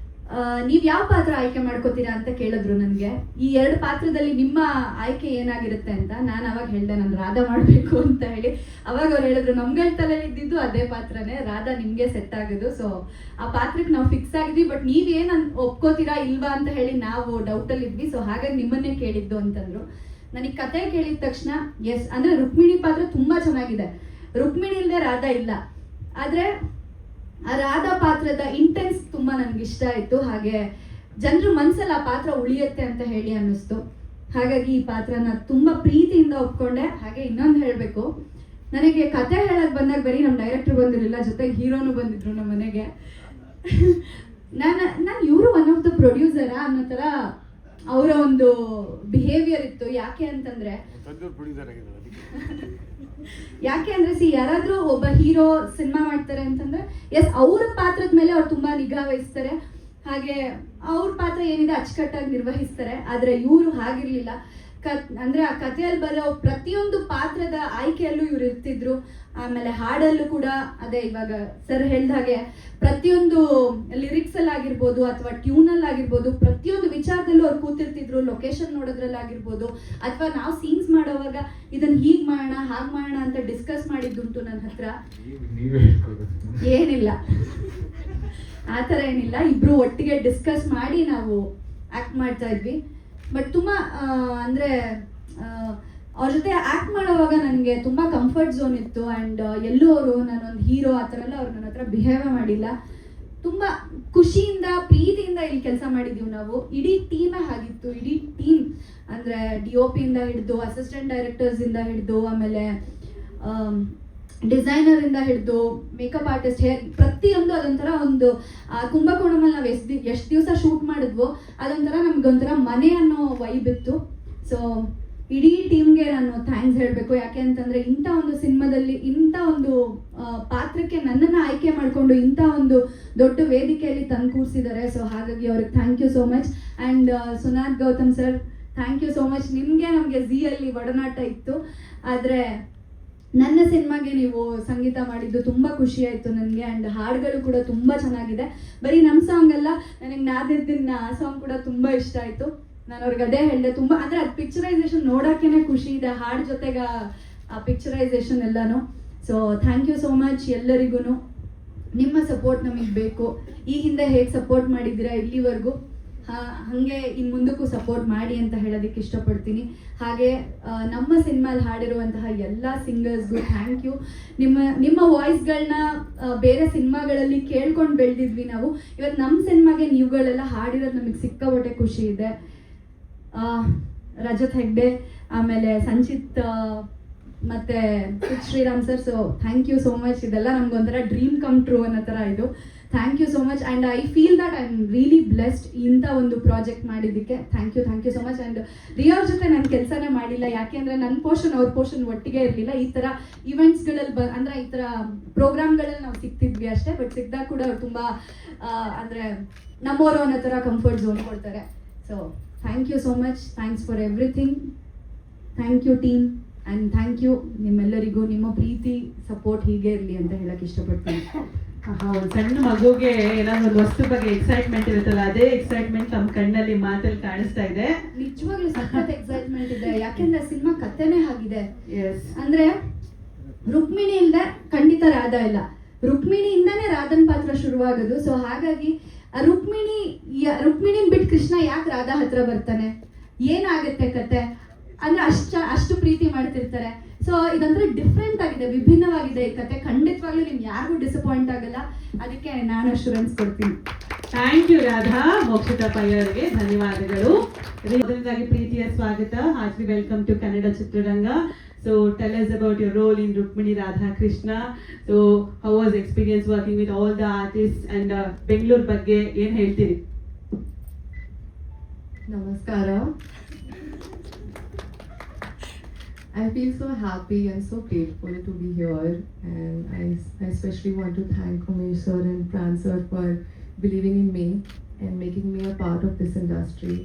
ನೀವು ಯಾವ ಪಾತ್ರ ಆಯ್ಕೆ ಮಾಡ್ಕೋತೀರಾ ಅಂತ ಕೇಳಿದ್ರು ನನಗೆ. ಈ 2 ಪಾತ್ರದಲ್ಲಿ ನಿಮ್ಮ ಆಯ್ಕೆ ಏನಾಗಿರುತ್ತೆ ಅಂತ. ನಾನು ಅವಾಗ ಹೇಳಿದೆ ನಾನು ರಾಧಾ ಮಾಡಬೇಕು ಅಂತ ಹೇಳಿ. ಅವಾಗ ಅವ್ರು ಹೇಳಿದ್ರು ನಮ್ಗಳ ತಲೆಯಲ್ಲಿ ಇದ್ದಿದ್ದು ಅದೇ ಪಾತ್ರನೇ, ರಾಧಾ ನಿಮಗೆ ಸೆಟ್ ಆಗೋದು. ಸೊ ಆ ಪಾತ್ರಕ್ಕೆ ನಾವು ಫಿಕ್ಸ್ ಆಗಿದ್ವಿ. ಬಟ್ ನೀವೇನು ಒಪ್ಕೋತೀರಾ ಇಲ್ವಾ ಅಂತ ಹೇಳಿ ನಾವು ಡೌಟಲ್ಲಿ ಇದ್ವಿ. ಸೊ ಹಾಗಾಗಿ ನಿಮ್ಮನ್ನೇ ಕೇಳಿದ್ದು ಅಂತಂದ್ರು. ನನಗೆ ಕತೆ ಕೇಳಿದ ತಕ್ಷಣ ಎಸ್, ಅಂದರೆ ರುಕ್ಮಿಣಿ ಪಾತ್ರ ತುಂಬ ಚೆನ್ನಾಗಿದೆ. ರುಕ್ಮಿಣಿ ಇಲ್ಲದೆ ರಾಧಾ ಇಲ್ಲ. ಆದರೆ ಆ ರಾಧಾ ಪಾತ್ರದ ಇಂಟೆನ್ಸ್ ತುಂಬ ನನಗೆ ಇಷ್ಟ ಆಯಿತು. ಹಾಗೆ ಜನರ ಮನಸ್ಸಲ್ಲಿ ಆ ಪಾತ್ರ ಉಳಿಯುತ್ತೆ ಅಂತ ಹೇಳಿ ಅನ್ನಿಸ್ತು. ಹಾಗಾಗಿ ಈ ಪಾತ್ರನ ತುಂಬ ಪ್ರೀತಿಯಿಂದ ಒಪ್ಕೊಂಡೆ. ಹಾಗೆ ಇನ್ನೊಂದು ಹೇಳಬೇಕು, ನನಗೆ ಕತೆ ಹೇಳಕ್ಕೆ ಬಂದಾಗ ಬರೀ ನಮ್ಮ ಡೈರೆಕ್ಟರ್ ಬಂದಿರಲಿಲ್ಲ, ಜೊತೆಗೆ ಹೀರೋನು ಬಂದಿದ್ರು ನಮ್ಮ ಮನೆಗೆ. ನಾನು ಇವರು ಒನ್ ಆಫ್ ದ ಪ್ರೊಡ್ಯೂಸರಾ ಅನ್ನೋ ಥರ ಅವರ ಒಂದು ಬಿಹೇವಿಯರ್ ಇತ್ತು. ಯಾಕೆ ಅಂತಂದರೆ ಯಾರಾದ್ರೂ ಒಬ್ಬ ಹೀರೋ ಸಿನಿಮಾ ಮಾಡ್ತಾರೆ ಅಂತಂದ್ರೆ ಎಸ್ ಅವ್ರ ಪಾತ್ರದ ಮೇಲೆ ಅವ್ರು ತುಂಬಾ ನಿಗಾ ವಹಿಸ್ತಾರೆ. ಹಾಗೆ ಅವ್ರ ಪಾತ್ರ ಏನಿದೆ ಅಚ್ಚುಕಟ್ಟಾಗಿ ನಿರ್ವಹಿಸ್ತಾರೆ. ಆದ್ರೆ ಇವರು ಹಾಗಿರ್ಲಿಲ್ಲ. ಅಂದ್ರೆ ಆ ಕಥೆಯಲ್ಲಿ ಬರೋ ಪ್ರತಿಯೊಂದು ಪಾತ್ರದ ಆಯ್ಕೆಯಲ್ಲೂ ಇವ್ರು ಇರ್ತಿದ್ರು. ಆಮೇಲೆ ಹಾಡಲ್ಲೂ ಕೂಡ ಅದೇ ಇವಾಗ ಸರ್ ಹೇಳ್ದ ಹಾಗೆ ಪ್ರತಿಯೊಂದು ಲಿರಿಕ್ಸ್ ಅಲ್ಲಿ ಆಗಿರ್ಬೋದು ಅಥವಾ ಟ್ಯೂನಲ್ಲಿ ಆಗಿರ್ಬೋದು, ಪ್ರತಿಯೊಂದು ವಿಚಾರದಲ್ಲೂ ಅವ್ರು ಕೂತಿರ್ತಿದ್ರು. ಲೊಕೇಶನ್ ನೋಡೋದ್ರಲ್ಲಾಗಿರ್ಬೋದು ಅಥವಾ ನಾವು ಸೀನ್ಸ್ ಮಾಡೋವಾಗ ಇದನ್ನ ಹೀಗ್ ಮಾಡೋಣ ಹಾಗೆ ಮಾಡೋಣ ಅಂತ ಡಿಸ್ಕಸ್ ಮಾಡಿದ್ದುಂಟು ನನ್ನ ಹತ್ರ. ಏನಿಲ್ಲ ಆ ಥರ ಏನಿಲ್ಲ, ಇಬ್ರು ಒಟ್ಟಿಗೆ ಡಿಸ್ಕಸ್ ಮಾಡಿ ನಾವು ಆಕ್ಟ್ ಮಾಡ್ತಾ ಇದ್ವಿ. ಬಟ್ ತುಂಬ ಅಂದರೆ ಅವ್ರ ಜೊತೆ ಆ್ಯಕ್ಟ್ ಮಾಡೋವಾಗ ನನಗೆ ತುಂಬ ಕಂಫರ್ಟ್ ಝೋನ್ ಇತ್ತು. ಆ್ಯಂಡ್ ಎಲ್ಲೂ ಅವರು ನಾನೊಂದು ಹೀರೋ ಆ ಥರ ಎಲ್ಲ ಅವ್ರು ನನ್ನ ಹತ್ರ ಬಿಹೇವ್ ಮಾಡಿಲ್ಲ. ತುಂಬ ಖುಷಿಯಿಂದ ಪ್ರೀತಿಯಿಂದ ಇಲ್ಲಿ ಕೆಲಸ ಮಾಡಿದ್ದೀವಿ ನಾವು. ಇಡೀ ಟೀಮೇ ಆಗಿತ್ತು. ಇಡೀ ಟೀಮ್ ಅಂದರೆ DOP ಇಂದ ಹಿಡಿದು ಅಸಿಸ್ಟೆಂಟ್ ಡೈರೆಕ್ಟರ್ಸಿಂದ ಹಿಡಿದು ಆಮೇಲೆ ಡಿಸೈನರಿಂದ ಹಿಡಿದು ಮೇಕಪ್ ಆರ್ಟಿಸ್ಟ್, ಹೇರ್, ಪ್ರತಿಯೊಂದು ಅದೊಂಥರ ಒಂದು ಕುಂಭಕೋಣಮಲ್ಲಿ ನಾವು ಎಷ್ಟು ದಿವಸ ಶೂಟ್ ಮಾಡಿದ್ವೋ ಅದೊಂಥರ ನಮ್ಗೊಂಥರ ಮನೆ ಅನ್ನೋ ವೈಬ್ ಇತ್ತು. ಸೊ ಇಡೀ ಟೀಮ್ಗೆ ನಾನು ಥ್ಯಾಂಕ್ಸ್ ಹೇಳಬೇಕು. ಯಾಕೆ ಅಂತಂದರೆ ಇಂಥ ಒಂದು ಸಿನಿಮಾದಲ್ಲಿ ಇಂಥ ಒಂದು ಪಾತ್ರಕ್ಕೆ ನನ್ನನ್ನು ಆಯ್ಕೆ ಮಾಡಿಕೊಂಡು ಇಂಥ ಒಂದು ದೊಡ್ಡ ವೇದಿಕೆಯಲ್ಲಿ ತಂದು ಕೂರಿಸಿದ್ದಾರೆ. ಸೊ ಹಾಗಾಗಿ ಅವ್ರಿಗೆ thank you so much. And Sunath Gautam sir, thank you so much. ನಿಮಗೆ ನಮಗೆ ಝೀಯಲ್ಲಿ ಒಡನಾಟ ಇತ್ತು, ಆದರೆ ನನ್ನ ಸಿನಿಮಾಗೆ ನೀವು ಸಂಗೀತ ಮಾಡಿದ್ದು ತುಂಬ ಖುಷಿ ಆಯಿತು ನನಗೆ. ಆ್ಯಂಡ್ ಹಾಡುಗಳು ಕೂಡ ತುಂಬ ಚೆನ್ನಾಗಿದೆ. ಬರೀ ನಮ್ಮ ಸಾಂಗ್ ಅಲ್ಲ, ನನಗೆ ನಾದಿದ್ದಿನ ಆ ಸಾಂಗ್ ಕೂಡ ತುಂಬ ಇಷ್ಟ ಆಯಿತು. ನಾನು ಅವ್ರಿಗೆ ಅದೇ ಹೇಳಿದೆ, ತುಂಬ ಅಂದರೆ ಅದು ಪಿಕ್ಚರೈಸೇಷನ್ ನೋಡೋಕ್ಕೇ ಖುಷಿ ಇದೆ, ಹಾಡು ಜೊತೆಗೆ ಆ ಪಿಕ್ಚರೈಸೇಷನ್ ಎಲ್ಲನೂ. So thank you so much ಎಲ್ಲರಿಗೂ. ನಿಮ್ಮ ಸಪೋರ್ಟ್ ನಮಗೆ ಬೇಕು. ಈ ಹಿಂದೆ ಹೇಗೆ ಸಪೋರ್ಟ್ ಮಾಡಿದ್ದೀರಾ ಇಲ್ಲಿವರೆಗೂ, ಹಾಗೆ ಇನ್ನು ಮುಂದಕ್ಕೂ ಸಪೋರ್ಟ್ ಮಾಡಿ ಅಂತ ಹೇಳೋದಕ್ಕೆ ಇಷ್ಟಪಡ್ತೀನಿ. ಹಾಗೆ ನಮ್ಮ ಸಿನಿಮಾಲಿ ಹಾಡಿರುವಂತಹ ಎಲ್ಲ ಸಿಂಗರ್ಸ್ಗೂ ಥ್ಯಾಂಕ್ ಯು. ನಿಮ್ಮ ವಾಯ್ಸ್ಗಳನ್ನ ಬೇರೆ ಸಿನಿಮಾಗಳಲ್ಲಿ ಕೇಳ್ಕೊಂಡು ಬೆಳೆದಿದ್ವಿ ನಾವು. ಇವತ್ತು ನಮ್ಮ ಸಿನಿಮಾಗೆ ನೀವುಗಳೆಲ್ಲ ಹಾಡಿರೋದು ನಮಗೆ ಸಿಕ್ಕಾಪಟ್ಟೆ ಖುಷಿ ಇದೆ. ರಜತ್ ಹೆಗ್ಡೆ, ಆಮೇಲೆ ಸಂಚಿತ್ ಮತ್ತು Sriram sir. So thank you so much. ಇದೆಲ್ಲ ನಮ್ಗೊಂಥರ ಡ್ರೀಮ್ ಕಮ್ ಟ್ರೂ ಅನ್ನೋ ಥರ ಇದು. Thank you so much. And I feel that I am really blessed ಇಂಥ ಒಂದು ಪ್ರಾಜೆಕ್ಟ್ ಮಾಡಿದ್ದಕ್ಕೆ. Thank you so much. And Riya ಅವ್ರ ಜೊತೆ ನಾನು ಕೆಲಸನೇ ಮಾಡಿಲ್ಲ, ಯಾಕೆಂದರೆ ನನ್ನ ಪೋರ್ಷನ್ ಅವ್ರ ಪೋರ್ಷನ್ ಒಟ್ಟಿಗೆ ಇರಲಿಲ್ಲ. ಈ ಥರ ಇವೆಂಟ್ಸ್ಗಳಲ್ಲಿ ಅಂದರೆ ಈ ಥರ ಪ್ರೋಗ್ರಾಮ್ಗಳಲ್ಲಿ ನಾವು ಸಿಗ್ತಿದ್ವಿ ಅಷ್ಟೇ. ಬಟ್ ಸಿಕ್ಕಿದಾಗ ಕೂಡ ಅವ್ರು ತುಂಬ ಅಂದರೆ ನಮ್ಮವರು ಅನ್ನೋ ಥರ ಕಂಫರ್ಟ್ ಝೋನ್ ಕೊಡ್ತಾರೆ. So thank you so much. Thanks for everything. Thank you team. And thank you ನಿಮ್ಮೆಲ್ಲರಿಗೂ. ನಿಮ್ಮ ಪ್ರೀತಿ ಸಪೋರ್ಟ್ ಹೀಗೆ ಇರಲಿ ಅಂತ ಹೇಳಕ್ಕೆ ಇಷ್ಟಪಡ್ತೀನಿ. ಒಂದು ಸಣ್ಣ ಮಗುಗೆ ಏನಾದ್ರು ಒಂದು ವಸ್ತು ಬಗ್ಗೆ ಎಕ್ಸೈಟ್ಮೆಂಟ್ ಇರುತ್ತಲ್ಲ, ಅದೇ ಎಕ್ಸೈಟ್ಮೆಂಟ್ ನಮ್ಮ ಕಣ್ಣಲ್ಲಿ ಮಾತಲ್ಲಿ ಕಾಣಿಸ್ತಾ ಇದೆ. ನಿಜವಾಗ್ಲೂ ಸಖತ್ ಎಕ್ಸೈಟ್ಮೆಂಟ್ ಇದೆ. ಯಾಕೆಂದ್ರೆ ಸಿನಿಮಾ ಕಥೆನೇ ಆಗಿದೆ. ಅಂದ್ರೆ ರುಕ್ಮಿಣಿ ಇಲ್ಲದೆ ಖಂಡಿತ ರಾಧಾ ಇಲ್ಲ, ರುಕ್ಮಿಣಿಯಿಂದಾನೇ ರಾಧನ್ ಪಾತ್ರ ಶುರುವಾಗೋದು. ಸೊ ಹಾಗಾಗಿ ರುಕ್ಮಿಣಿನ ಬಿಟ್ಟು ಕೃಷ್ಣ ಯಾಕೆ ರಾಧಾ ಹತ್ರ ಬರ್ತಾನೆ, ಏನಾಗುತ್ತೆ ಕತೆ ಅಂದ್ರೆ ಅಷ್ಟು ಪ್ರೀತಿ ಮಾಡ್ತಿರ್ತಾರೆ. ಸೊ ಇದೊಂಥರ ಡಿಫ್ರೆಂಟ್ ಆಗಿದೆ, ವಿಭಿನ್ನವಾಗಿದೆ ಈ ಕತೆ. ಖಂಡಿತವಾಗ್ಲೂ ನಿಮ್ಗೆ ಯಾರಿಗೂ ಡಿಸಪಾಯಿಂಟ್ ಆಗಲ್ಲ. ಅದಕ್ಕೆ ನಾನು ಅಶ್ಯೂರೆನ್ಸ್ ಕೊಡ್ತೀನಿ. Thank you Radha. ಮೋಕ್ಷಿತಾ ಪೈ ಅವರಿಗೆ ಧನ್ಯವಾದಗಳು. ಮೊದಲನೇದಾಗಿ ಪ್ರೀತಿಯ ಸ್ವಾಗತ. ಹಾರ್ಟ್ಲಿ ವೆಲ್ಕಮ್ ಟು ಕನ್ನಡ ಚಿತ್ರರಂಗ. So tell us about your role in Rukmini Radha Krishna. So how was the experience working with all the artists and Bengaluru ಬಗ್ಗೆ ಏನು ಹೇಳ್ತೀರಿ? Namaskara. I feel so happy and so grateful to be here, and I especially want to thank Umesh sir and Pran sir for believing in me and making me a part of this industry.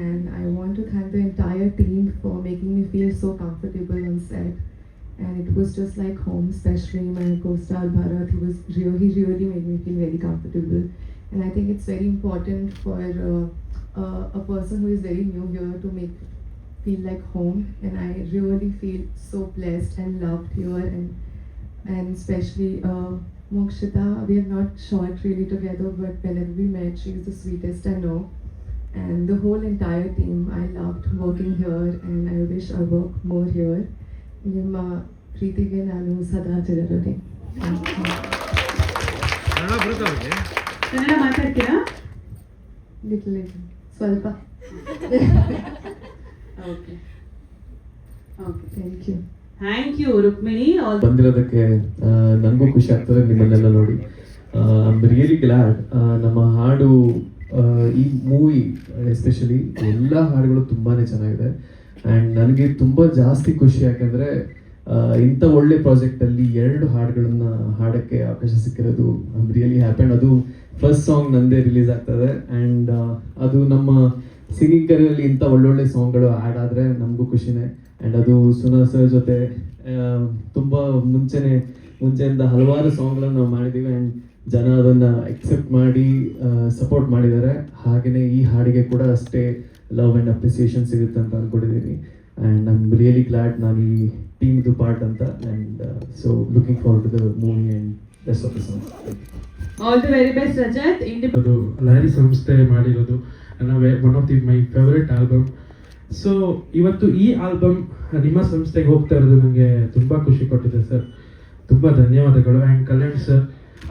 And I want to thank the entire team for making me feel so comfortable on set. And it was just like home, especially my co-star Bharat. He really made me feel very comfortable. And I think it's very important for a person who is very new here to feel like home. And I really feel so blessed and loved here, and especially Mokshita. We have not shot really together, but whenever we met, she's the sweetest I know. And the whole entire team, I loved working here, and I wish I work more here. ನಿಮ್ಮ ಪ್ರೀತಿಗೆ ನಾನು ಸದಾ ಚಿರಋಣಿ. ಕನ್ನಡ ಬರುತ್ತೆ ಅವ್ರಿಗೆ? ಕನ್ನಡ ಮಾತಾಡ್ತೀರಾ? Little ಸ್ವಲ್ಪ. Okay thank you. Thank you Rukmini. All ಬಂದಿರೋದಕ್ಕೆ ನನಗೂ ಖುಷಿ ಆಗ್ತದೆ ನಿಮ್ಮನ್ನೆಲ್ಲ ನೋಡಿ. I am really glad. ನಮ್ಮ ಹಾಡು ಈ ಮೂವಿ ಎಸ್ಪೆಷಲಿ ಎಲ್ಲ ಹಾಡುಗಳು ತುಂಬಾ ಚೆನ್ನಾಗಿದೆ. ಆ್ಯಂಡ್ ನನಗೆ ತುಂಬ ಜಾಸ್ತಿ ಖುಷಿ ಯಾಕೆಂದರೆ ಇಂಥ ಒಳ್ಳೆ ಪ್ರಾಜೆಕ್ಟಲ್ಲಿ 2 ಹಾಡುಗಳನ್ನ ಹಾಡೋಕ್ಕೆ ಅವಕಾಶ ಸಿಕ್ಕಿರೋದು I am really happy. And ಅದು ಫಸ್ಟ್ ಸಾಂಗ್ ನಂದೇ ರಿಲೀಸ್ ಆಗ್ತದೆ. ಆ್ಯಂಡ್ ಅದು ನಮ್ಮ ಸಿಂಗಿಂಗ್ ಕರಿಯರಲ್ಲಿ ಇಂಥ ಒಳ್ಳೊಳ್ಳೆ ಸಾಂಗ್ಗಳು ಆ್ಯಡ್ ಆದರೆ ನಮಗೂ ಖುಷಿನೇ. ಆ್ಯಂಡ್ ಅದು ಸುನಾ ಸರ್ ಜೊತೆ ತುಂಬ ಮುಂಚೆಯಿಂದ ಹಲವಾರು ಸಾಂಗ್ಗಳನ್ನು ನಾವು ಮಾಡಿದ್ದೀವಿ. ಆ್ಯಂಡ್ ಜನ ಅದನ್ನು ಎಕ್ಸೆಪ್ಟ್ ಮಾಡಿ ಸಪೋರ್ಟ್ ಮಾಡಿದ್ದಾರೆ. ಹಾಗೆಯೇ ಈ ಹಾಡಿಗೆ ಕೂಡ ಅಷ್ಟೇ ಲವ್ ಆ್ಯಂಡ್ ಅಪ್ರಿಸಿಯೇಷನ್ ಸಿಗುತ್ತೆ ಅಂತ ಅಂದ್ಕೊಂಡಿದ್ದೀನಿ. And I am really glad ನಾನು ಈ ಟೀಮ್ದು ಪಾರ್ಟ್ ಅಂತ. And so looking forward to the movie and rest of the song. All the very best Rajat. ಅದು ಲಾರಿ ಸಂಸ್ಥೆ ಮಾಡಿರೋದು one of my favourite album. So ಇವತ್ತು ಈ ಆಲ್ಬಮ್ ನಿಮ್ಮ ಸಂಸ್ಥೆಗೆ ಹೋಗ್ತಾ ಇರೋದು ನನಗೆ ತುಂಬ ಖುಷಿ ಕೊಟ್ಟಿದೆ ಸರ್. ತುಂಬ ಧನ್ಯವಾದಗಳು. ಆ್ಯಂಡ್ ಕಲ್ಯಾಣ್ ಸರ್,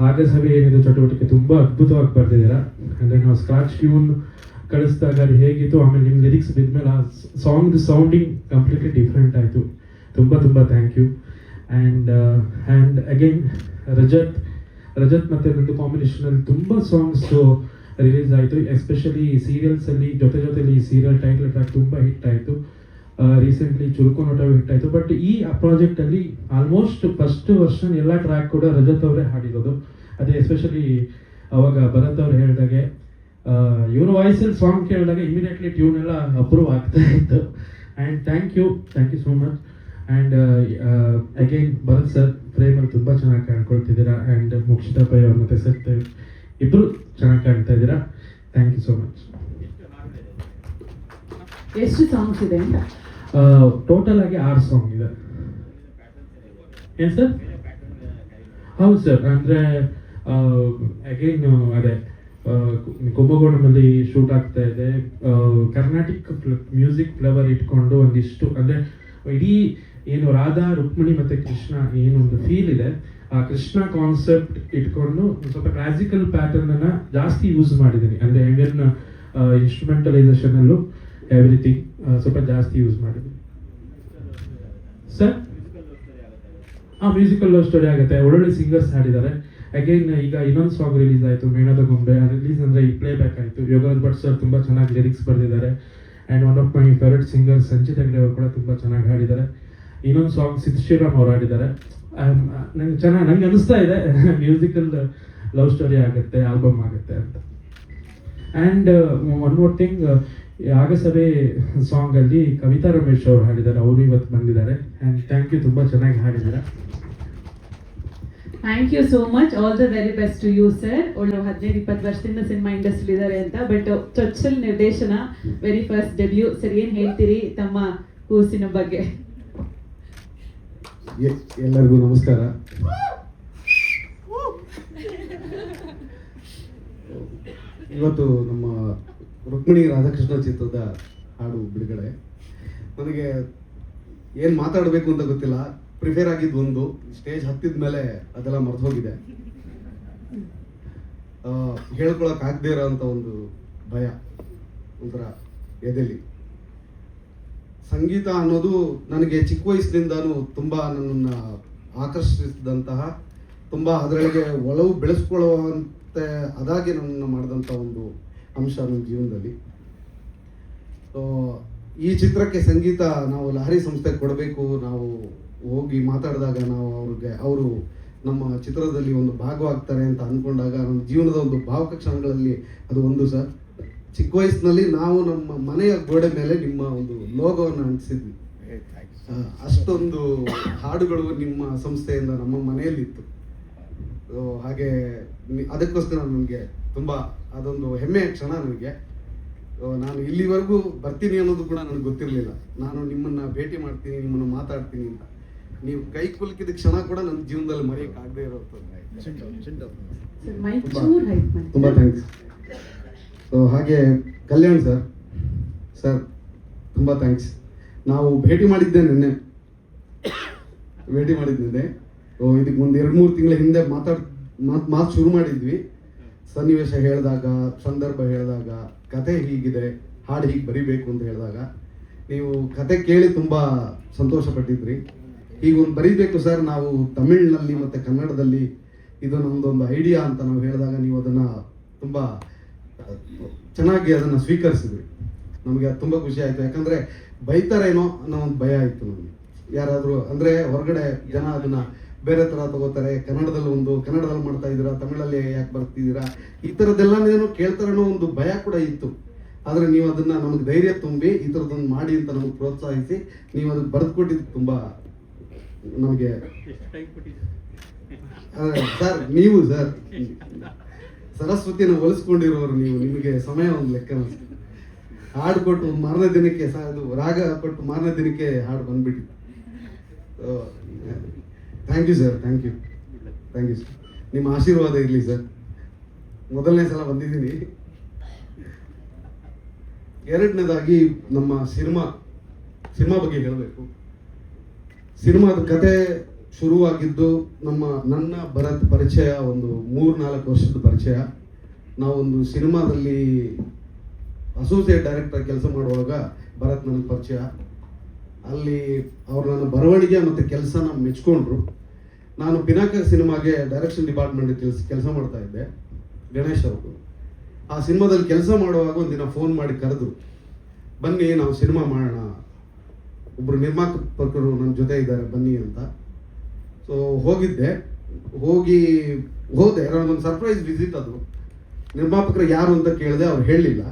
ಆಗಸಭೆ ಏನಿದೆ ಚಟುವಟಿಕೆ ತುಂಬ ಅದ್ಭುತವಾಗಿ ಬರ್ತಿದ್ದೀರಾ. ಅಂದರೆ ನಾವು ಸ್ಕ್ರಾಚ್ ಟ್ಯೂನ್ ಕಳಿಸಿದಾಗ ಅದು ಹೇಗಿತ್ತು, ಆಮೇಲೆ ನಿಮ್ಮ ಲಿರಿಕ್ಸ್ ಬಿದ್ಮೇಲೆ ಆ ಸಾಂಗ್ ಸೌಂಡಿಂಗ್ ಕಂಪ್ಲೀಟ್ಲಿ ಡಿಫ್ರೆಂಟ್ ಆಯಿತು. ತುಂಬ thank you. And again Rajat ಮತ್ತು ನಂದು ಕಾಂಬಿನೇಷನಲ್ಲಿ ತುಂಬ ಸಾಂಗ್ಸು ರಿಲೀಸ್ ಆಯಿತು. ಎಸ್ಪೆಷಲಿ ಸೀರಿಯಲ್ಸಲ್ಲಿ ಜೊತೆಲಿ ಸೀರಿಯಲ್ ಟೈಟಲ್ ಟ್ರ್ಯಾಕ್ ತುಂಬ ಹಿಟ್ ಆಯಿತು. ರೀಸೆಂಟ್ಲಿ ಚುರುಕು ನೋಟವು ಹಿಟ್ ಆಯಿತು. ಬಟ್ ಈ ಪ್ರಾಜೆಕ್ಟಲ್ಲಿ ಆಲ್ಮೋಸ್ಟ್ ಫಸ್ಟ್ ವರ್ಷನ್ ಎಲ್ಲ ಟ್ರ್ಯಾಕ್ ಕೂಡ ರಜತ್ ಅವರೇ ಹಾಡಿರೋದು. ಅದೇ ಎಸ್ಪೆಷಲಿ ಅವಾಗ ಭರತ್ ಅವರು ಹೇಳಿದಾಗೆ ಇವ್ರ ವಾಯ್ಸಲ್ಲಿ ಸಾಂಗ್ ಕೇಳಿದಾಗ ಇಮಿಡಿಯೇಟ್ಲಿ ಟ್ಯೂನ್ ಎಲ್ಲ ಅಪ್ರೂವ್ ಆಗ್ತಾ ಇತ್ತು. And thank you so much. And again Bharath sir ಫ್ರೇಮಲ್ಲಿ ತುಂಬ ಚೆನ್ನಾಗಿ ಕಾಣ್ಕೊಳ್ತಿದ್ದೀರಾ. ಆ್ಯಂಡ್ ಮೋಕ್ಷಿತಾ ಪೈ ಅವ್ರು ಮತ್ತು ಸತ್ಯ ಇಬ್ಬರು ಚೆನ್ನಾಗಿ ಕಾಣ್ತಾ ಇದ್ದೀರಾ. Thank you so much. ಎಷ್ಟು ಸಾಂಗ್ಸ್ ಇದೆ ಅಂತ? ಟೋಟಲ್ ಆಗಿ 6 ಸಾಂಗ್ ಇದೆ. ಏನು ಸರ್? ಹೌದು ಸರ್. ಅಂದರೆ ಅಗೈನ್ ಅದೇ ಕುಂಭಕೋಣದಲ್ಲಿ ಶೂಟ್ ಆಗ್ತಾ ಇದೆ. ಕರ್ನಾಟಿಕ್ ಮ್ಯೂಸಿಕ್ ಫ್ಲೇವರ್ ಇಟ್ಕೊಂಡು ಒಂದಿಷ್ಟು ಅಂದರೆ ಇಡೀ ಏನು ರಾಧಾ ರುಕ್ಮಿಣಿ ಮತ್ತು ಕೃಷ್ಣ ಏನೊಂದು ಫೀಲ್ ಇದೆ, ಆ ಕೃಷ್ಣ ಕಾನ್ಸೆಪ್ಟ್ ಇಟ್ಕೊಂಡು ಸ್ವಲ್ಪ ಕ್ಲಾಸಿಕಲ್ ಪ್ಯಾಟರ್ನನ್ನು ಜಾಸ್ತಿ ಯೂಸ್ ಮಾಡಿದ್ದೀನಿ. ಅಂದರೆ ಇಂಡಿಯನ್ ಇನ್ಸ್ಟ್ರೂಮೆಂಟಲೈಸೇಷನಲ್ಲೂ ಎವ್ರಿಥಿಂಗ್ ಸ್ವಲ್ಪ ಜಾಸ್ತಿ ಯೂಸ್ ಮಾಡಿದ್ದೀನಿ ಸರ್. ಮ್ಯೂಸಿಕಲ್ ಲವ್ ಸ್ಟೋರಿ ಆಗುತ್ತೆ. ಒಳ್ಳೊಳ್ಳೆ ಸಿಂಗರ್ಸ್ ಹಾಡಿದ್ದಾರೆ. ಅಗೈನ್ ಈಗ ಇನ್ನೊಂದು ಸಾಂಗ್ ರಿಲೀಸ್ ಆಯಿತು, ಮೇಣದ ಗೊಂಬೆ. ರಿಲೀಸ್ ಅಂದರೆ ಈ ಪ್ಲೇ ಬ್ಯಾಕ್ ಆಯಿತು. ಯೋಗರಾಜ್ ಭಟ್ ಸರ್ ತುಂಬ ಚೆನ್ನಾಗಿ ಲಿರಿಕ್ಸ್ ಬರೆದಿದ್ದಾರೆ. And one of my favourite singers Sanchit Hegde ಅವರು ಕೂಡ ತುಂಬ ಚೆನ್ನಾಗಿ ಹಾಡಿದ್ದಾರೆ. ಇನ್ನೊಂದು ಸಾಂಗ್ ಸಿದ್ ಶ್ರೀರಾಮ್ ಅವರು ಹಾಡಿದ್ದಾರೆ. ನಂಗೆ ಅನಿಸ್ತಾ ಇದೆ ಮ್ಯೂಸಿಕಲ್ ಲವ್ ಸ್ಟೋರಿ ಆಗುತ್ತೆ, ಆಲ್ಬಮ್ ಆಗುತ್ತೆ ಅಂತ. ಆ್ಯಂಡ್ ಒನ್ ಮೋರ್ ಥಿಂಗ್, ಆಗಸಭೆ ಸಾಂಗಲ್ಲಿ ಕವಿತಾ ರಮೇಶ್ ಅವರು ಹಾಡಿದ್ದಾರೆ. ಅವರು ಇವತ್ತು ಬಂದಿದ್ದಾರೆ. ಆ್ಯಂಡ್ ಥ್ಯಾಂಕ್ ಯು, ತುಂಬ ಚೆನ್ನಾಗಿ ಹಾಡಿದ್ದಾರೆ. Thank you so much. All the very best to you sir. ಒಳ್ಳೆ 15-20 ವರ್ಷದಿಂದ ಸಿನಿಮಾ ಇಂಡಸ್ಟ್ರಿ ಇದ್ದಾರೆ ಅಂತ. ಬಟ್ ಚೊಚ್ಚಲ್ ನಿರ್ದೇಶನ, ವೆರಿ ಫಸ್ಟ್ ಡೆಬ್ಯೂ. ಸರ್, ಏನು ಹೇಳ್ತೀರಿ ತಮ್ಮ ಕೂಸಿನ ಬಗ್ಗೆ? ಎಲ್ಲರಿಗೂ ನಮಸ್ಕಾರ. ಇವತ್ತು ನಮ್ಮ ರುಕ್ಮಿಣಿ ರಾಧಾಕೃಷ್ಣ ಚಿತ್ರದ ಹಾಡು ಬಿಡುಗಡೆ. ನನಗೆ ಏನು ಮಾತಾಡಬೇಕು ಅಂತ ಗೊತ್ತಿಲ್ಲ. ಪ್ರಿಪೇರ್ ಆಗಿದ್ದು ಒಂದು, ಸ್ಟೇಜ್ ಹತ್ತಿದ ಮೇಲೆ ಅದೆಲ್ಲ ಮರೆತು ಹೋಗಿದೆ. ಹೇಳ್ಕೊಳಕ್ಕಾಗದೇ ಇರೋಂಥ ಒಂದು ಭಯ ಒಂಥರ ಎದೆಲಿ. ಸಂಗೀತ ಅನ್ನೋದು ನನಗೆ ಚಿಕ್ಕ ವಯಸ್ಸಿನಿಂದನೂ ತುಂಬ ನನ್ನನ್ನು ಆಕರ್ಷಿಸಿದಂತಹ, ತುಂಬ ಅದರೊಳಗೆ ಒಲವು ಬೆಳೆಸ್ಕೊಳ್ಳುವಂತೆ ಅದಾಗಿ ನನ್ನನ್ನು ಮಾಡಿದಂಥ ಒಂದು ಅಂಶ ನನ್ನ ಜೀವನದಲ್ಲಿ. ಸೊ ಈ ಚಿತ್ರಕ್ಕೆ ಸಂಗೀತ ನಾವು ಲಹರಿ ಸಂಸ್ಥೆಗೆ ಕೊಡಬೇಕು, ನಾವು ಹೋಗಿ ಮಾತಾಡಿದಾಗ ಅವರು ನಮ್ಮ ಚಿತ್ರದಲ್ಲಿ ಒಂದು ಭಾಗವಾಗ್ತಾರೆ ಅಂತ ಅಂದ್ಕೊಂಡಾಗ ನಮ್ಮ ಜೀವನದ ಒಂದು ಭಾವುಕ ಕ್ಷಣಗಳಲ್ಲಿ ಅದು ಒಂದು ಸರ್. ಚಿಕ್ಕ ವಯಸ್ಸಿನಲ್ಲಿ ನಾವು ನಮ್ಮ ಮನೆಯ ಗೋಡೆ ಮೇಲೆ ನಿಮ್ಮ ಒಂದು ಲೋಗೋವನ್ನು ಅಂಟಿಸಿದ್ವಿ. ಅಷ್ಟೊಂದು ಹಾಡುಗಳು ನಿಮ್ಮ ಸಂಸ್ಥೆಯಿಂದ ನಮ್ಮ ಮನೆಯಲ್ಲಿತ್ತು. ಹಾಗೆ ಅದಕ್ಕೋಸ್ಕರ ನನಗೆ ತುಂಬ ಅದೊಂದು ಹೆಮ್ಮೆಯ ಕ್ಷಣ ನನಗೆ. ನಾನು ಇಲ್ಲಿವರೆಗೂ ಬರ್ತೀನಿ ಅನ್ನೋದು ಕೂಡ ನನಗೆ ಗೊತ್ತಿರಲಿಲ್ಲ. ನಾನು ನಿಮ್ಮನ್ನು ಭೇಟಿ ಮಾಡ್ತೀನಿ, ನಿಮ್ಮನ್ನು ಮಾತಾಡ್ತೀನಿ ಅಂತ ನೀವು ಕೈ ಕುಲುಕಿದ ಕ್ಷಣ ಕೂಡ ನನ್ನ ಜೀವನದಲ್ಲಿ ಮರೆಯೋಕ್ಕಾಗದೇ ಇರೋದು. ತುಂಬ ಥ್ಯಾಂಕ್ಸ್. ಸೊ ಹಾಗೆ ಕಲ್ಯಾಣ್ ಸರ್ ತುಂಬ ಥ್ಯಾಂಕ್ಸ್. ನಾವು ಭೇಟಿ ಮಾಡಿದ್ದೆ ನಿನ್ನೆ. ಇದಕ್ಕೆ ಒಂದು 2-3 ತಿಂಗಳ ಹಿಂದೆ ಮಾತು ಶುರು ಮಾಡಿದ್ವಿ. ಸನ್ನಿವೇಶ ಹೇಳಿದಾಗ, ಸಂದರ್ಭ ಹೇಳಿದಾಗ, ಕತೆ ಹೀಗಿದೆ, ಹಾಡು ಹೀಗೆ ಬರಿಬೇಕು ಅಂತ ಹೇಳಿದಾಗ ನೀವು ಕತೆ ಕೇಳಿ ತುಂಬ ಸಂತೋಷ ಪಟ್ಟಿದ್ರಿ. ಈಗ ಒಂದು ಬರೀಬೇಕು ಸರ್, ನಾವು ತಮಿಳಿನಲ್ಲಿ ಮತ್ತು ಕನ್ನಡದಲ್ಲಿ ಇದು ನಮ್ಮದೊಂದು ಐಡಿಯಾ ಅಂತ ನಾವು ಹೇಳಿದಾಗ ನೀವು ಅದನ್ನು ತುಂಬ ಚೆನ್ನಾಗಿ ಅದನ್ನು ಸ್ವೀಕರಿಸಿದ್ವಿ. ನಮಗೆ ಅದು ತುಂಬ ಖುಷಿ ಆಯಿತು. ಯಾಕಂದರೆ ಬೈತಾರೇನೋ ಅನ್ನೋ ಒಂದು ಭಯ ಆಯಿತು ನಮಗೆ. ಯಾರಾದರೂ ಅಂದರೆ ಹೊರಗಡೆ ಜನ ಅದನ್ನು ಬೇರೆ ಥರ ತಗೋತಾರೆ, ಕನ್ನಡದಲ್ಲಿ ಮಾಡ್ತಾ ಇದ್ದೀರಾ, ತಮಿಳಲ್ಲಿ ಯಾಕೆ ಬರ್ತಿದ್ದೀರಾ, ಈ ಥರದ್ದೆಲ್ಲನೇನೋ ಕೇಳ್ತಾರೇನೋ ಒಂದು ಭಯ ಕೂಡ ಇತ್ತು. ಆದರೆ ನೀವು ಅದನ್ನು ನಮಗೆ ಧೈರ್ಯ ತುಂಬಿ ಈ ಥರದ್ದೊಂದು ಮಾಡಿ ಅಂತ ನಮಗೆ ಪ್ರೋತ್ಸಾಹಿಸಿ ನೀವು ಅದಕ್ಕೆ ಬರೆದು ಕೊಟ್ಟಿದ್ದು ತುಂಬ ನಮಗೆ. ಸರ್ ನೀವು ಸರಸ್ವತಿನ ಹೋಲಿಸ್ಕೊಂಡಿರೋರು ನೀವು. ನಿಮಗೆ ಸಮಯ ಒಂದು ಲೆಕ್ಕ ಹಾಡು ಕೊಟ್ಟು ಮಾರನೇ ದಿನಕ್ಕೆ ಅದು ರಾಗ ಕೊಟ್ಟು ಮಾರನೇ ದಿನಕ್ಕೆ ಹಾಡು ಬಂದ್ಬಿಟ್ಟಿತ್ತು. Thank you sir, thank you sir. ನಿಮ್ಮ ಆಶೀರ್ವಾದ ಇರಲಿ ಸರ್. ಮೊದಲನೇ ಸಲ ಬಂದಿದ್ದೀನಿ. ಎರಡನೇದಾಗಿ ನಮ್ಮ ಸಿನಿಮಾ ಬಗ್ಗೆ ಹೇಳಬೇಕು. ಸಿನಿಮಾದ ಕತೆ ಶುರುವಾಗಿದ್ದು ನನ್ನ ಭರತ್ ಪರಿಚಯ ಒಂದು 3-4 ವರ್ಷದ ಪರಿಚಯ. ನಾವೊಂದು ಸಿನಿಮಾದಲ್ಲಿ ಅಸೋಸಿಯೇಟ್ ಡೈರೆಕ್ಟರ್ ಕೆಲಸ ಮಾಡುವಾಗ ಭರತ್ ನನಗೆ ಪರಿಚಯ. ಅಲ್ಲಿ ಅವರು ನನ್ನ ಬರವಣಿಗೆ ಮತ್ತು ಕೆಲಸನ ಮೆಚ್ಕೊಂಡ್ರು. ನಾನು ಪಿನಾಕರ್ ಸಿನಿಮಾಗೆ ಡೈರೆಕ್ಷನ್ ಡಿಪಾರ್ಟ್ಮೆಂಟ್ ಕೆಲಸ ಮಾಡ್ತಾ ಇದ್ದೆ, ಗಣೇಶ್ ಅವರು. ಆ ಸಿನಿಮಾದಲ್ಲಿ ಕೆಲಸ ಮಾಡುವಾಗ ಒಂದಿನ ಫೋನ್ ಮಾಡಿ ಕರೆದು, ಬನ್ನಿ ನಾವು ಸಿನಿಮಾ ಮಾಡೋಣ, ಒಬ್ಬರು ನಿರ್ಮಾಪಕರು ನನ್ನ ಜೊತೆ ಇದ್ದಾರೆ ಬನ್ನಿ ಅಂತ. ಸೊ ಹೋದೆ. ಒಂದು ಸರ್ಪ್ರೈಸ್ ವಿಸಿಟ್ ಅದು. ನಿರ್ಮಾಪಕರು ಯಾರು ಅಂತ ಕೇಳಿದೆ, ಅವ್ರು ಹೇಳಲಿಲ್ಲ.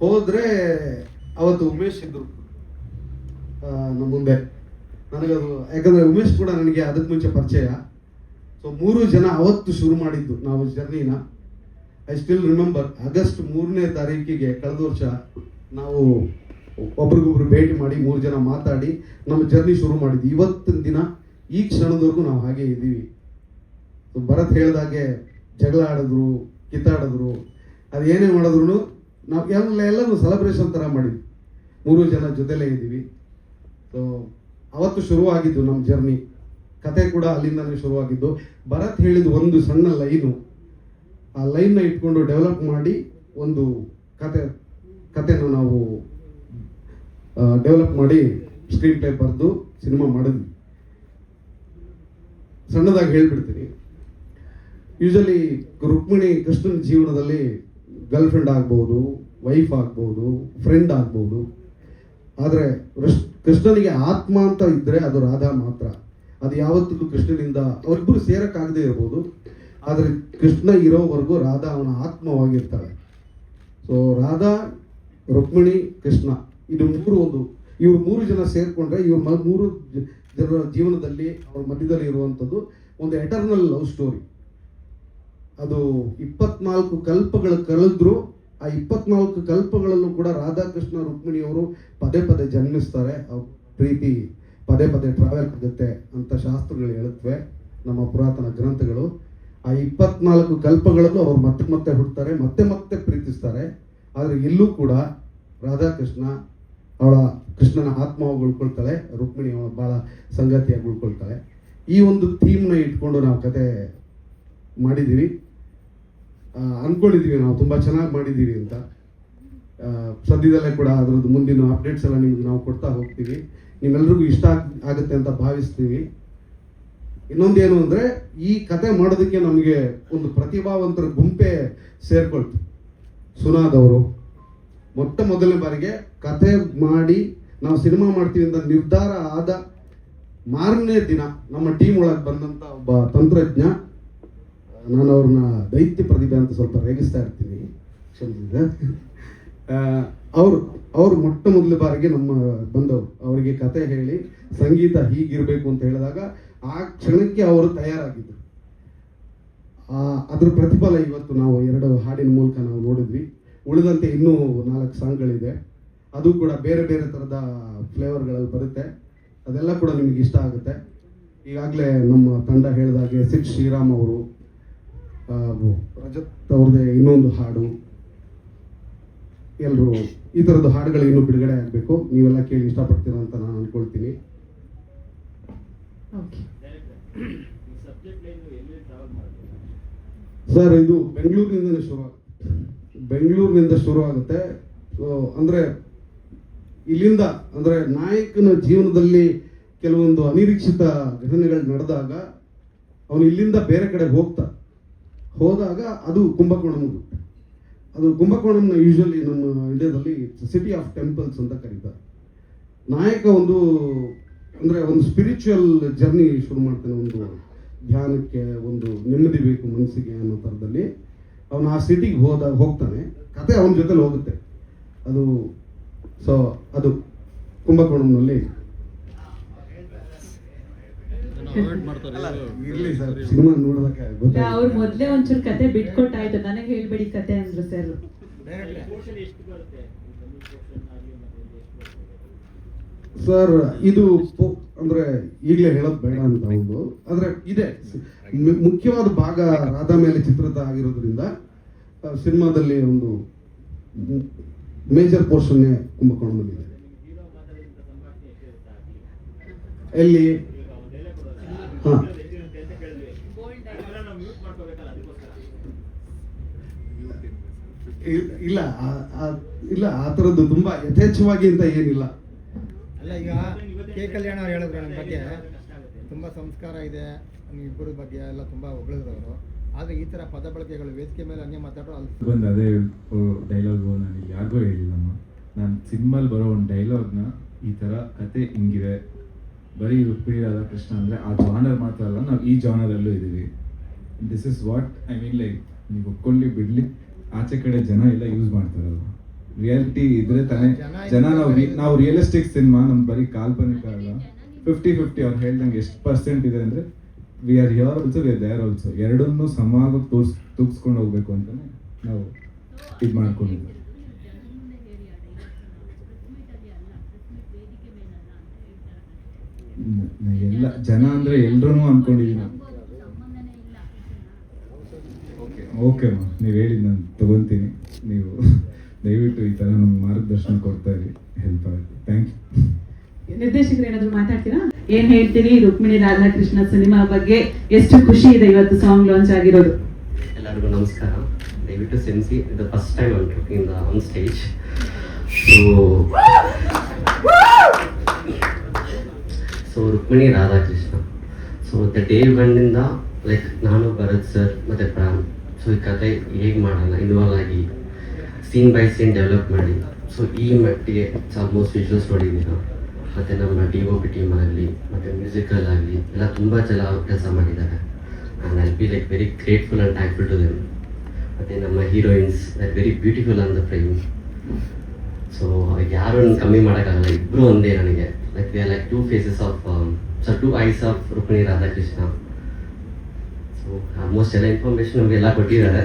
ಹೋದರೆ ಅವತ್ತು ಉಮೇಶ್ ಇದ್ದರು ನಮ್ಮ ಮುಂದೆ. ನನಗದು ಯಾಕಂದರೆ ಉಮೇಶ್ ಕೂಡ ನನಗೆ ಅದಕ್ಕೆ ಮುಂಚೆ ಪರಿಚಯ. ಸೊ 3 ಜನ ಅವತ್ತು ಶುರು ಮಾಡಿದ್ದು ನಾವು ಜರ್ನಿನ. ಐ ಸ್ಟಿಲ್ ರಿಮೆಂಬರ್, ಆಗಸ್ಟ್ 3ನೇ ತಾರೀಕಿಗೆ ಕಳೆದ ವರ್ಷ ನಾವು ಒಬ್ರಿಗೊಬ್ರು ಭೇಟಿ ಮಾಡಿ 3 ಜನ ಮಾತಾಡಿ ನಮ್ಮ ಜರ್ನಿ ಶುರು ಮಾಡಿದ್ವಿ. ಇವತ್ತಿನ ದಿನ ಈ ಕ್ಷಣದವರೆಗೂ ನಾವು ಹಾಗೆ ಇದ್ದೀವಿ. ಸೊ ಭರತ್ ಹೇಳಿದಾಗೆ ಜಗಳ ಆಡಿದ್ರು, ಕಿತ್ತಾಡಿದ್ರು, ಅದು ಏನೇ ಮಾಡಿದ್ರು ನಾವು ಎಲ್ಲರೂ ಸೆಲೆಬ್ರೇಷನ್ ಥರ ಮಾಡಿದ್ವಿ. 3 ಜನ ಜೊತೆಲೇ ಇದ್ದೀವಿ. ಸೊ ಅವತ್ತು ಶುರುವಾಗಿದ್ದು ನಮ್ಮ ಜರ್ನಿ. ಕತೆ ಕೂಡ ಅಲ್ಲಿಂದಲೇ ಶುರುವಾಗಿದ್ದು. ಭರತ್ ಹೇಳಿದ ಒಂದು ಸಣ್ಣ ಲೈನು, ಆ ಲೈನ್ನ ಇಟ್ಕೊಂಡು ಡೆವಲಪ್ ಮಾಡಿ ಒಂದು ಕತೆನ ನಾವು ಡೆವಲಪ್ ಮಾಡಿ ಸ್ಕ್ರೀನ್ ಪ್ಲೇ ಬರೆದು ಸಿನಿಮಾ ಮಾಡಿದ್ವಿ. ಸಣ್ಣದಾಗಿ ಹೇಳ್ಬಿಡ್ತೀನಿ. ಯೂಶಲಿ ರುಕ್ಮಿಣಿ ಕೃಷ್ಣನ ಜೀವನದಲ್ಲಿ ಗರ್ಲ್ ಫ್ರೆಂಡ್ ಆಗ್ಬೋದು, ವೈಫ್ ಆಗ್ಬೋದು, ಫ್ರೆಂಡ್ ಆಗ್ಬೋದು. ಆದರೆ ಕೃಷ್ಣನಿಗೆ ಆತ್ಮ ಅಂತ ಇದ್ದರೆ ಅದು ರಾಧಾ ಮಾತ್ರ. ಅದು ಯಾವತ್ತಿಗೂ ಕೃಷ್ಣನಿಂದ ಅವರಿಬ್ಬರು ಸೇರಕ್ಕಾಗದೇ ಇರ್ಬೋದು, ಆದರೆ ಕೃಷ್ಣ ಇರೋವರೆಗೂ ರಾಧಾ ಅವನ ಆತ್ಮವಾಗಿರ್ತಾಳೆ. ಸೊ ರಾಧಾ, ರುಕ್ಮಿಣಿ, ಕೃಷ್ಣ ಇವ್ರು 3 ಜನ ಸೇರಿಕೊಂಡ್ರೆ ಇವ್ರ 3 ಜನರ ಜೀವನದಲ್ಲಿ ಅವ್ರ ಮಧ್ಯದಲ್ಲಿ ಇರುವಂಥದ್ದು ಒಂದು ಎಟರ್ನಲ್ ಲವ್ ಸ್ಟೋರಿ. ಅದು 24 ಕಲ್ಪಗಳು ಕಳೆದ್ರು. ಆ 24 ಕಲ್ಪಗಳಲ್ಲೂ ಕೂಡ ರಾಧಾಕೃಷ್ಣ ರುಕ್ಮಿಣಿಯವರು ಪದೇ ಪದೇ ಜನ್ಮಿಸ್ತಾರೆ. ಪ್ರೀತಿ ಪದೇ ಪದೇ ಟ್ರಾವೆಲ್ ಆಗುತ್ತೆ ಅಂತ ಶಾಸ್ತ್ರಗಳು ಹೇಳುತ್ತವೆ, ನಮ್ಮ ಪುರಾತನ ಗ್ರಂಥಗಳು. ಆ 24 ಕಲ್ಪಗಳಲ್ಲೂ ಅವರು ಮತ್ತೆ ಹುಡ್ತಾರೆ, ಮತ್ತೆ ಪ್ರೀತಿಸ್ತಾರೆ. ಆದರೆ ಇಲ್ಲೂ ಕೂಡ ರಾಧಾಕೃಷ್ಣ ಅವಳ ಕೃಷ್ಣನ ಆತ್ಮವಾಗಿ ಉಳ್ಕೊಳ್ತಾಳೆ, ರುಕ್ಮಿಣಿ ಭಾಳ ಸಂಗತಿಯಾಗಿ ಉಳ್ಕೊಳ್ತಾಳೆ. ಈ ಒಂದು ಥೀಮ್ನ ಇಟ್ಕೊಂಡು ನಾವು ಕತೆ ಮಾಡಿದ್ದೀವಿ. ಅಂದ್ಕೊಂಡಿದ್ದೀವಿ ನಾವು ತುಂಬ ಚೆನ್ನಾಗಿ ಮಾಡಿದ್ದೀವಿ ಅಂತ. ಸದ್ಯದಲ್ಲೇ ಕೂಡ ಅದರದ್ದು ಮುಂದಿನ ಅಪ್ಡೇಟ್ಸ್ ಎಲ್ಲ ನಿಮ್ಗೆ ನಾವು ಕೊಡ್ತಾ ಹೋಗ್ತೀವಿ. ನಿಮ್ಮೆಲ್ರಿಗೂ ಇಷ್ಟ ಆಗುತ್ತೆ ಅಂತ ಭಾವಿಸ್ತೀವಿ. ಇನ್ನೊಂದೇನು ಅಂದರೆ, ಈ ಕತೆ ಮಾಡೋದಕ್ಕೆ ನಮಗೆ ಒಂದು ಪ್ರತಿಭಾವಂತರ ಗುಂಪೇ ಸೇರ್ಕೊಳ್ತು. ಸುನಾದ್ ಅವರು ಮೊದಲನೇ ಬಾರಿಗೆ ಕತೆ ಮಾಡಿ ನಾವು ಸಿನಿಮಾ ಮಾಡ್ತೀವಿ ಅಂತ ನಿರ್ಧಾರ ಆದ ಮಾರನೇ ದಿನ ನಮ್ಮ ಟೀಮ್ ಒಳಗೆ ಬಂದಂಥ ಒಬ್ಬ ತಂತ್ರಜ್ಞ, ನಾನು ಅವ್ರನ್ನ ದೈತ್ಯ ಪ್ರತಿಭೆ ಅಂತ ಸ್ವಲ್ಪ ರೇಗಿಸ್ತಾ ಇರ್ತೀನಿ, ಅವರು ಮೊದಲ ಬಾರಿಗೆ ನಮ್ಮ ಬಂದವರು. ಅವರಿಗೆ ಕತೆ ಹೇಳಿ ಸಂಗೀತ ಹೀಗಿರಬೇಕು ಅಂತ ಹೇಳಿದಾಗ ಆ ಕ್ಷಣಕ್ಕೆ ಅವರು ತಯಾರಾಗಿದ್ದರು. ಅದ್ರ ಪ್ರತಿಫಲ ಇವತ್ತು ನಾವು 2 ಹಾಡಿನ ಮೂಲಕ ನಾವು ನೋಡಿದ್ವಿ. ಉಳಿದಂತೆ ಇನ್ನೂ 4 ಸಾಂಗ್ಗಳಿದೆ. ಅದು ಕೂಡ ಬೇರೆ ಬೇರೆ ಥರದ ಫ್ಲೇವರ್ಗಳಲ್ಲಿ ಬರುತ್ತೆ. ಅದೆಲ್ಲ ಕೂಡ ನಿಮಗೆ ಇಷ್ಟ ಆಗುತ್ತೆ. ಈಗಾಗಲೇ ನಮ್ಮ ತಂಡ ಹೇಳಿದಾಗೆ ಸಿಡ್ ಶ್ರೀರಾಮ್ ಅವರು, ರಜತ್ ಅವ್ರದ್ದೇ ಇನ್ನೊಂದು ಹಾಡು, ಎಲ್ಲರೂ ಈ ಥರದ ಹಾಡುಗಳು ಇನ್ನೂ ಬಿಡುಗಡೆ ಆಗಬೇಕು. ನೀವೆಲ್ಲ ಕೇಳಿ ಇಷ್ಟಪಡ್ತೀರ ಅಂತ ನಾನು ಅಂದ್ಕೊಳ್ತೀನಿ. ಸರ್, ಇದು ಬೆಂಗಳೂರಿನಿಂದ ಶುರು ಆಗುತ್ತೆ. ಅಂದರೆ ಇಲ್ಲಿಂದ, ಅಂದರೆ ನಾಯಕನ ಜೀವನದಲ್ಲಿ ಕೆಲವೊಂದು ಅನಿರೀಕ್ಷಿತ ಘಟನೆಗಳು ನಡೆದಾಗ ಅವನು ಇಲ್ಲಿಂದ ಬೇರೆ ಕಡೆ ಹೋದಾಗ ಅದು ಕುಂಭಕೋಣಂ. ಅದು ಕುಂಭಕೋಣಂನ ಯೂಶಲಿ ನಮ್ಮ ಇಂಡಿಯಾದಲ್ಲಿ ಸಿಟಿ ಆಫ್ ಟೆಂಪಲ್ಸ್ ಅಂತ ಕರೀತಾರೆ. ನಾಯಕ ಒಂದು ಸ್ಪಿರಿಚುವಲ್ ಜರ್ನಿ ಶುರು ಮಾಡ್ತಾನೆ. ಒಂದು ಧ್ಯಾನಕ್ಕೆ, ಒಂದು ನೆಮ್ಮದಿ ಬೇಕು ಮನಸ್ಸಿಗೆ ಅನ್ನೋ ಥರದಲ್ಲಿ ಅವನು ಆ ಸಿಟಿಗೆ ಹೋಗ್ತಾನೆ. ಕತೆ ಅವನ ಜೊತೆಲಿ ಹೋಗುತ್ತೆ. ಅದು ಕುಂಭಕೋಣಂನಲ್ಲಿ ಇರ್ಲಿ ಸರ್, ಸಿನಿಮಾ ನೋಡೋದಕ್ಕೆ ಅವ್ರು ಮೊದಲೇ ಒಂಚೂರು ಕತೆ ಬಿಟ್ಕೊಟ್ಟಾಯ್ತು, ನನಗೆ ಹೇಳ್ಬೇಡಿ ಕತೆ ಅಂದ್ರು ಸರ್. ಸರ್, ಇದು ಅಂದ್ರೆ ಈಗಲೇ ಹೇಳೋದು ಬೇಡ ಅಂತ ಹೌದು, ಆದ್ರೆ ಇದೆ ಮುಖ್ಯವಾದ ಭಾಗ ರಾಧಾ ಮೇಲೆ ಚಿತ್ರಿತ ಆಗಿರೋದ್ರಿಂದ ಸಿನಿಮಾದಲ್ಲಿ ಒಂದು ಮೇಜರ್ ಪೋರ್ಷನ್ ಕುಂಭಕೋಣಂನಲ್ಲಿದೆ. ಎಲ್ಲಿ ಇಲ್ಲ ಆ ಥರದ್ದು ತುಂಬಾ ಯಥೇಚ್ಛವಾಗಿ ಅಂತ ಏನಿಲ್ಲ. ಅಲ್ಲ, ಈಗ ಕೆ ಕಲ್ಯಾಣ ಅವ್ರು ಹೇಳಿದ್ರು ನನ್ನ ಬಗ್ಗೆ ತುಂಬ ಸಂಸ್ಕಾರ ಇದೆ, ಇಬ್ಬರ ಬಗ್ಗೆ ಎಲ್ಲ ತುಂಬ ಹೊಗಳಿದ್ರು ಅವರು. ಆದರೆ ಈ ಥರ ಪದ ಬಳಕೆಗಳು ವೇದಿಕೆ ಮೇಲೆ ಹಂಗೆ ಮಾತಾಡೋ ಬಂದು ಅದೇ ಡೈಲಾಗು ನಾನು ಯಾರಿಗೂ ಹೇಳಿಲ್ಲಮ್ಮ. ನಾನು ಸಿನಿಮಾಲ್ ಬರೋ ಒಂದು ಡೈಲಾಗ್ನ ಈ ಥರ ಕತೆ ಹಿಂಗಿದೆ, ಬರೀ ರುಕ್ಮಿಣಿ ರಾಧಾಕೃಷ್ಣ ಅಂದರೆ ಆ ಜಾನರ್ ಮಾತ್ರ ಅಲ್ಲ, ನಾವು ಈ ಜಾನರಲ್ಲೂ ಇದ್ದೀವಿ. This is what I mean. Like ನೀವು ಒಪ್ಕೊಳ್ಳಿ ಬಿಡಲಿ, ಆಚೆ ಕಡೆ ಜನ ಎಲ್ಲ ಯೂಸ್ ಮಾಡ್ತಾರಲ್ವ, ರಿಯಾಲಿಟಿ ಇದ್ರೆ ತಾನೇ ಜನ. ನಾವು ರಿಯಲಿಸ್ಟಿಕ್ ಸಿನಿಮಾ, ನಮ್ಗೆ ಬರೀ ಕಾಲ್ಪನಿಕ ಅಲ್ಲ. 50-50 ಅವ್ರು ಹೇಳ್ದಂಗೆ ಎಷ್ಟು % ಇದೆ ಅಂದರೆ we are here also, we are there also. ಎರಡನ್ನೂ ಸಮಾಗಿ ತೂಗಿಸ್ಕೊಂಡು ಹೋಗ್ಬೇಕು ಅಂತಲೇ ನಾವು ಇದು ಮಾಡ್ಕೊಂಡಿದ್ವಿ. ಎಲ್ಲ ಜನ ಅಂದರೆ ಎಲ್ರೂ ಅಂದ್ಕೊಂಡಿದ್ದೀನಿ. ಓಕೆ ಅಮ್ಮ, ನೀವು ಹೇಳಿದ್ದು ನಾನು ತಗೊತೀನಿ. ನೀವು ದಯವಿಟ್ಟು ಈ ಥರ ನಮ್ಮ ಮಾರ್ಗದರ್ಶನ ಕೊಡ್ತಾ ಇರಿ, ಹೆಲ್ಪ್ ಆಗುತ್ತೆ. Thank you. ನಿರ್ದೇಶಕರು ಏನಾದ್ರು ಮಾತಾಡ್ತೀರಾ? ಏನ್ ಹೇಳ್ತೀರಿ ರುಕ್ಮಿಣಿ ರಾಧಾಕೃಷ್ಣ ಸಿನಿಮಾ ಬಗ್ಗೆ? ಎಷ್ಟು ಖುಷಿ ಇದೆ ಇವತ್ತು ಸಾಂಗ್ ಲಾಂಚ್ ಆಗಿರೋದು. ಎಲ್ಲರಿಗೂ ನಮಸ್ಕಾರ. ದಯವಿಟ್ಟು ಸೆನ್ಸಿ, ಇದು first time I talking on stage. So Rukmini Radhakrishna, so the day ಒನ್ನಿಂದ ಲೈಕ್ ನಾನು, ಭರತ್ ಸರ್ ಮತ್ತು ಪ್ರಾಮ್, ಸೊ ಈ ಕತೆ ಹೇಗೆ ಮಾಡೋಣ ಇನ್ವಾಲ್ವ್ ಆಗಿ ಸೀನ್ ಬೈ ಸೀನ್ ಡೆವಲಪ್ ಮಾಡಿ, ಸೊ ಈ ಮಟ್ಟಿಗೆ ಆಲ್ಮೋಸ್ಟ್ ವಿಜುವಲ್ಸ್ ನೋಡಿದ್ದೀರ. ಮತ್ತು ನಮ್ಮ DOP ಟೀಮ್ ಆಗಲಿ ಮತ್ತು ಮ್ಯೂಸಿಕಲ್ ಆಗಲಿ ಎಲ್ಲ ತುಂಬ ಚೆನ್ನಾಗಿ ಕೆಲಸ ಮಾಡಿದ್ದಾರೆ. And I be like very grateful and thankful to them. ಮತ್ತು ನಮ್ಮ heroines are very beautiful on the frame. So ಯಾರು ಕಮ್ಮಿ ಮಾಡೋಕ್ಕಾಗಲ್ಲ, ಇಬ್ಬರು ಒಂದೇ ನನಗೆ. Like they are like 2 faces of two eyes of Rukmini Radhakrishna. So almost ಎಲ್ಲ ಇನ್ಫಾರ್ಮೇಷನ್ ನಮಗೆಲ್ಲ ಕೊಟ್ಟಿದ್ದಾರೆ,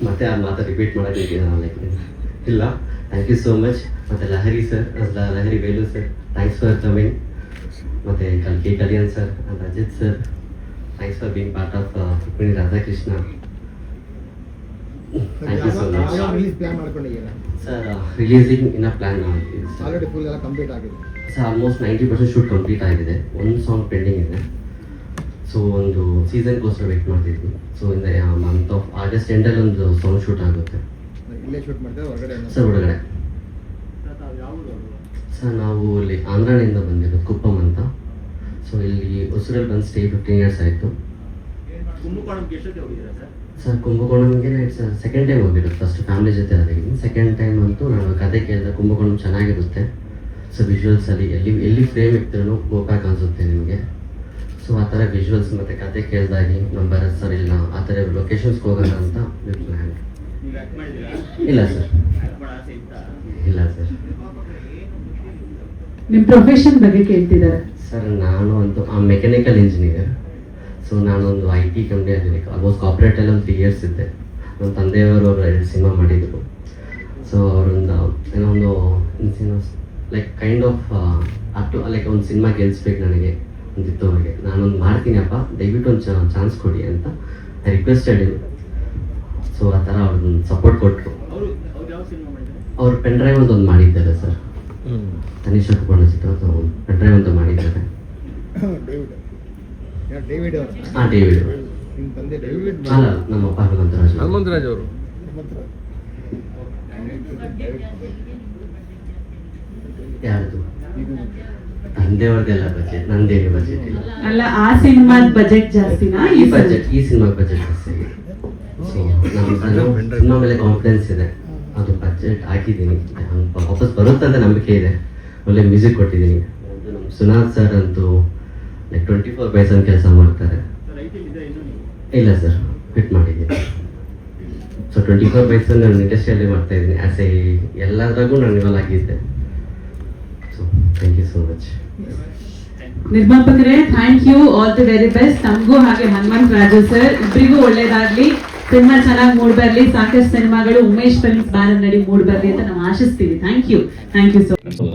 ಮತ್ತೆ ಆ ಮಾತು ರಿಪೀಟ್ ಮಾಡೋಕ್ಕೆ ನಾವು ಲೈಕ್ ಇಲ್ಲ. Thank you so much. ಮತ್ತು Lahari sir, Lahari Velu sir, thanks for coming. ಮತ್ತು K Kalyan sir and Ajith sir, thanks for being part of Rukmini Radhakrishna. Thank you so much. Plan ಮಾಡ್ಕೊಂಡಿದ್ದೀರಾ ಸರ್? ರಿಲೀಸಿಂಗ್ ಇನ್ನ ಪ್ಲಾನ್ ಆಲ್ರೆಡಿ ಫುಲ್ ಎಲ್ಲ ಕಂಪ್ಲೀಟ್ ಆಗಿದೆ sir. Almost 90% shoot complete ಆಗಿದೆ. ಒಂದು song pending ಇದೆ. So ಒಂದು ಸೀಸನ್ಗೋಸ್ಕರ ವೇಟ್ ಮಾಡ್ತಿದ್ವಿ. So in month of August ಎಂಡಲ್ಲಿ ಒಂದು ಸಾಂಗ್ ಶೂಟ್ ಆಗುತ್ತೆ ಇಲ್ಲೇ ಶೂಟ್ ಮಾಡಿದ್ರೆ ಹೊರಗಡೆ ಸರ್. ಹೊರಗಡೆ ಸರ್ ನಾವು ಇಲ್ಲಿ ಆಂಧ್ರನಿಂದ ಬಂದಿರೋದು, ಕುಪ್ಪಂ ಅಂತ. ಸೊ ಇಲ್ಲಿ ಹೊಸೂರಲ್ಲಿ ಬಂದು ಸ್ಟೇ 15 years ಆಯಿತು. ಸರ್ ಕುಂಭಕೋಣಂಗೆ ಸೆಕೆಂಡ್ ಟೈಮ್ ಹೋಗಿರೋದು. ಫಸ್ಟ್ ಫ್ಯಾಮಿಲಿ ಜೊತೆ ಆಗಿದ್ದೀನಿ. ಸೆಕೆಂಡ್ ಟೈಮ್ ಅಂತೂ ನಾನು ಕತೆ ಕೇಳಿದೆ, ಕುಂಭಕೋಣಂ ಚೆನ್ನಾಗಿರುತ್ತೆ. ಸೊ ವಿಜುವಲ್ಸಲ್ಲಿ ಎಲ್ಲಿ ಫ್ರೇಮ್ ಇರ್ತೀರೋ ಗೋಪ್ಯಾಕ್ ಅನಿಸುತ್ತೆ ನಿಮಗೆ. ಸೊ ಆ ಥರ ವಿಜುವಲ್ಸ್ ಮತ್ತು ಕತೆ ಕೇಳಿದಾಗಿ ನಮ್ಮ ಭರತ್ ಸರ್ ಇಲ್ಲ ಆ ಥರ ಲೊಕೇಶನ್ಸ್ಗೆ ಹೋಗೋಣ ಅಂತ ಪ್ಲ್ಯಾನ್. ಇಲ್ಲ ಸರ್, ಇಲ್ಲ ಸರ್. ನಿಮ್ಮ ಪ್ರೊಫೆಷನ್ ಬಗ್ಗೆ ಕೇಳ್ತಿದ್ದಾರೆ. ಸರ್ ನಾನು ಅಂತೂ ಮೆಕ್ಯಾನಿಕಲ್ ಇಂಜಿನಿಯರ್. ಸೊ ನಾನೊಂದು IT ಕಂಪ್ನಿಯಲ್ಲಿ ಆಲ್ಮೋಸ್ಟ್ ಕಾರ್ಪೊರೇಟಲ್ಲಿ ಒಂದು 3 years ಇದ್ದೆ. ನಮ್ಮ ತಂದೆಯವರು 2 ಸಿನಿಮಾ ಮಾಡಿದರು. ಸೊ ಅವರೊಂದು ಏನೋ ಒಂದು ಲೈಕ್ ಕೈಂಡ್ ಆಫ್ ಲೈಕ್ ಒಂದು ಸಿನಿಮಾ ಗೆಲ್ಸ್ಬೇಕು ನನಗೆ ಅಂತಿತ್ತು ಅವ್ರಿಗೆ. ನಾನೊಂದು ಮಾಡ್ತೀನಿ ಅಪ್ಪ, ದಯವಿಟ್ಟು ಒಂದು ಚಾನ್ಸ್ ಕೊಡಿ ಅಂತ ಐ ರಿಕ್ವೆಸ್ಟೆಡ್. ಸೊ ಆ ಥರ ಅವ್ರದ್ದೊಂದು ಸಪೋರ್ಟ್ ಕೊಟ್ಟರು. ಅವ್ರು ಪೆನ್ ಡ್ರೈವ್ ಅಂತ ಒಂದು ಮಾಡಿದ್ದಾರೆ ಸರ್, ತನಿಷಾ ಕುಪರ್ಣಿಸಿಟ್ಟು ಪೆನ್ ಡ್ರೈವ್ ಅಂತ ಮಾಡಿದ್ದಾರೆ. ಡೇವಿಡ್ ಅವರು ಹಾಂ, ಡೇವಿಡ್. ನಿಮ್ಮ ತಂದೆ ಡೇವಿಡ್ ಅಲ್ಲ, ನಮ್ಮ ಅಪ್ಪ ಹನುಮಂತರಾಜ್. ಹನುಮಂತರಾಜ್ ಅವರು. ಯಾರ್ದು? ತಂದೆಯವ್ರದ್ದೆಲ್ಲ ಬಜೆಟ್, ನಂದೇನು ಬಜೆಟ್ ಇಲ್ಲ. ಅಲ್ಲ, ಆ ಸಿನಿಮಾದ ಬಜೆಟ್ ಜಾಸ್ತಿನಾ? ಈ ಸಿನಿಮಾ ಬಜೆಟ್ ಜಾಸ್ತಿ ಆಗಿದೆ. ಸೊ ನಮ್ಮ ಸಿನಿಮಾ ಮೇಲೆ ಕಾನ್ಫಿಡೆನ್ಸ್ ಇದೆ, ಅದು ಬಜೆಟ್ ಹಾಕಿದ್ದೀನಿ. ವಾಪಸ್ ಬರುತ್ತೆ ಅಂತ ನಂಬಿಕೆ ಇದೆ. ಒಳ್ಳೆ ಮ್ಯೂಸಿಕ್ ಕೊಟ್ಟಿದ್ದೀನಿ. ನಮ್ಮ ಸುನಾಥ್ ಸರ್ ಅಂತೂ ಲೈಕ್ 24/7 ಕೆಲಸ ಮಾಡ್ತಾರೆ. ಇಲ್ಲ ಸರ್, ಫಿಟ್ ಮಾಡಿದ್ದೀನಿ. ಸೊ 24/7 ನಾನು ಇಂಡಸ್ಟ್ರಿಯಲ್ಲಿ ಮಾಡ್ತಾ ಇದ್ದೀನಿ. ಎಲ್ಲದ್ರಾಗೂ ನಾನು ಇನ್ವಾಲ್ವ್ ಆಗಿದ್ದೆ. So thank you so much. ನಿರ್ಮಾಪಕರೇ, thank you, all the very best. ನಮಗೂ ಹಾಗೆ ಹನುಮಂತರಾಜು ಸರ್ ಇಬ್ಬರಿಗೂ ಒಳ್ಳೇದಾಗ್ಲಿ, ಸಿನಿಮಾ ಚೆನ್ನಾಗಿ ಮೂಡ್ ಬರ್ಲಿ, ಸಾಕಷ್ಟು ಸಿನಿಮಾಗಳು ಉಮೇಶ್ ಫಿಲ್ಮ್ಸ್ ಬ್ಯಾನರ್ ನಡಿ ಮೂಡ್ ಬರ್ಲಿ ಅಂತ ನಾವು ಆಶಿಸ್ತೀವಿ. Thank you so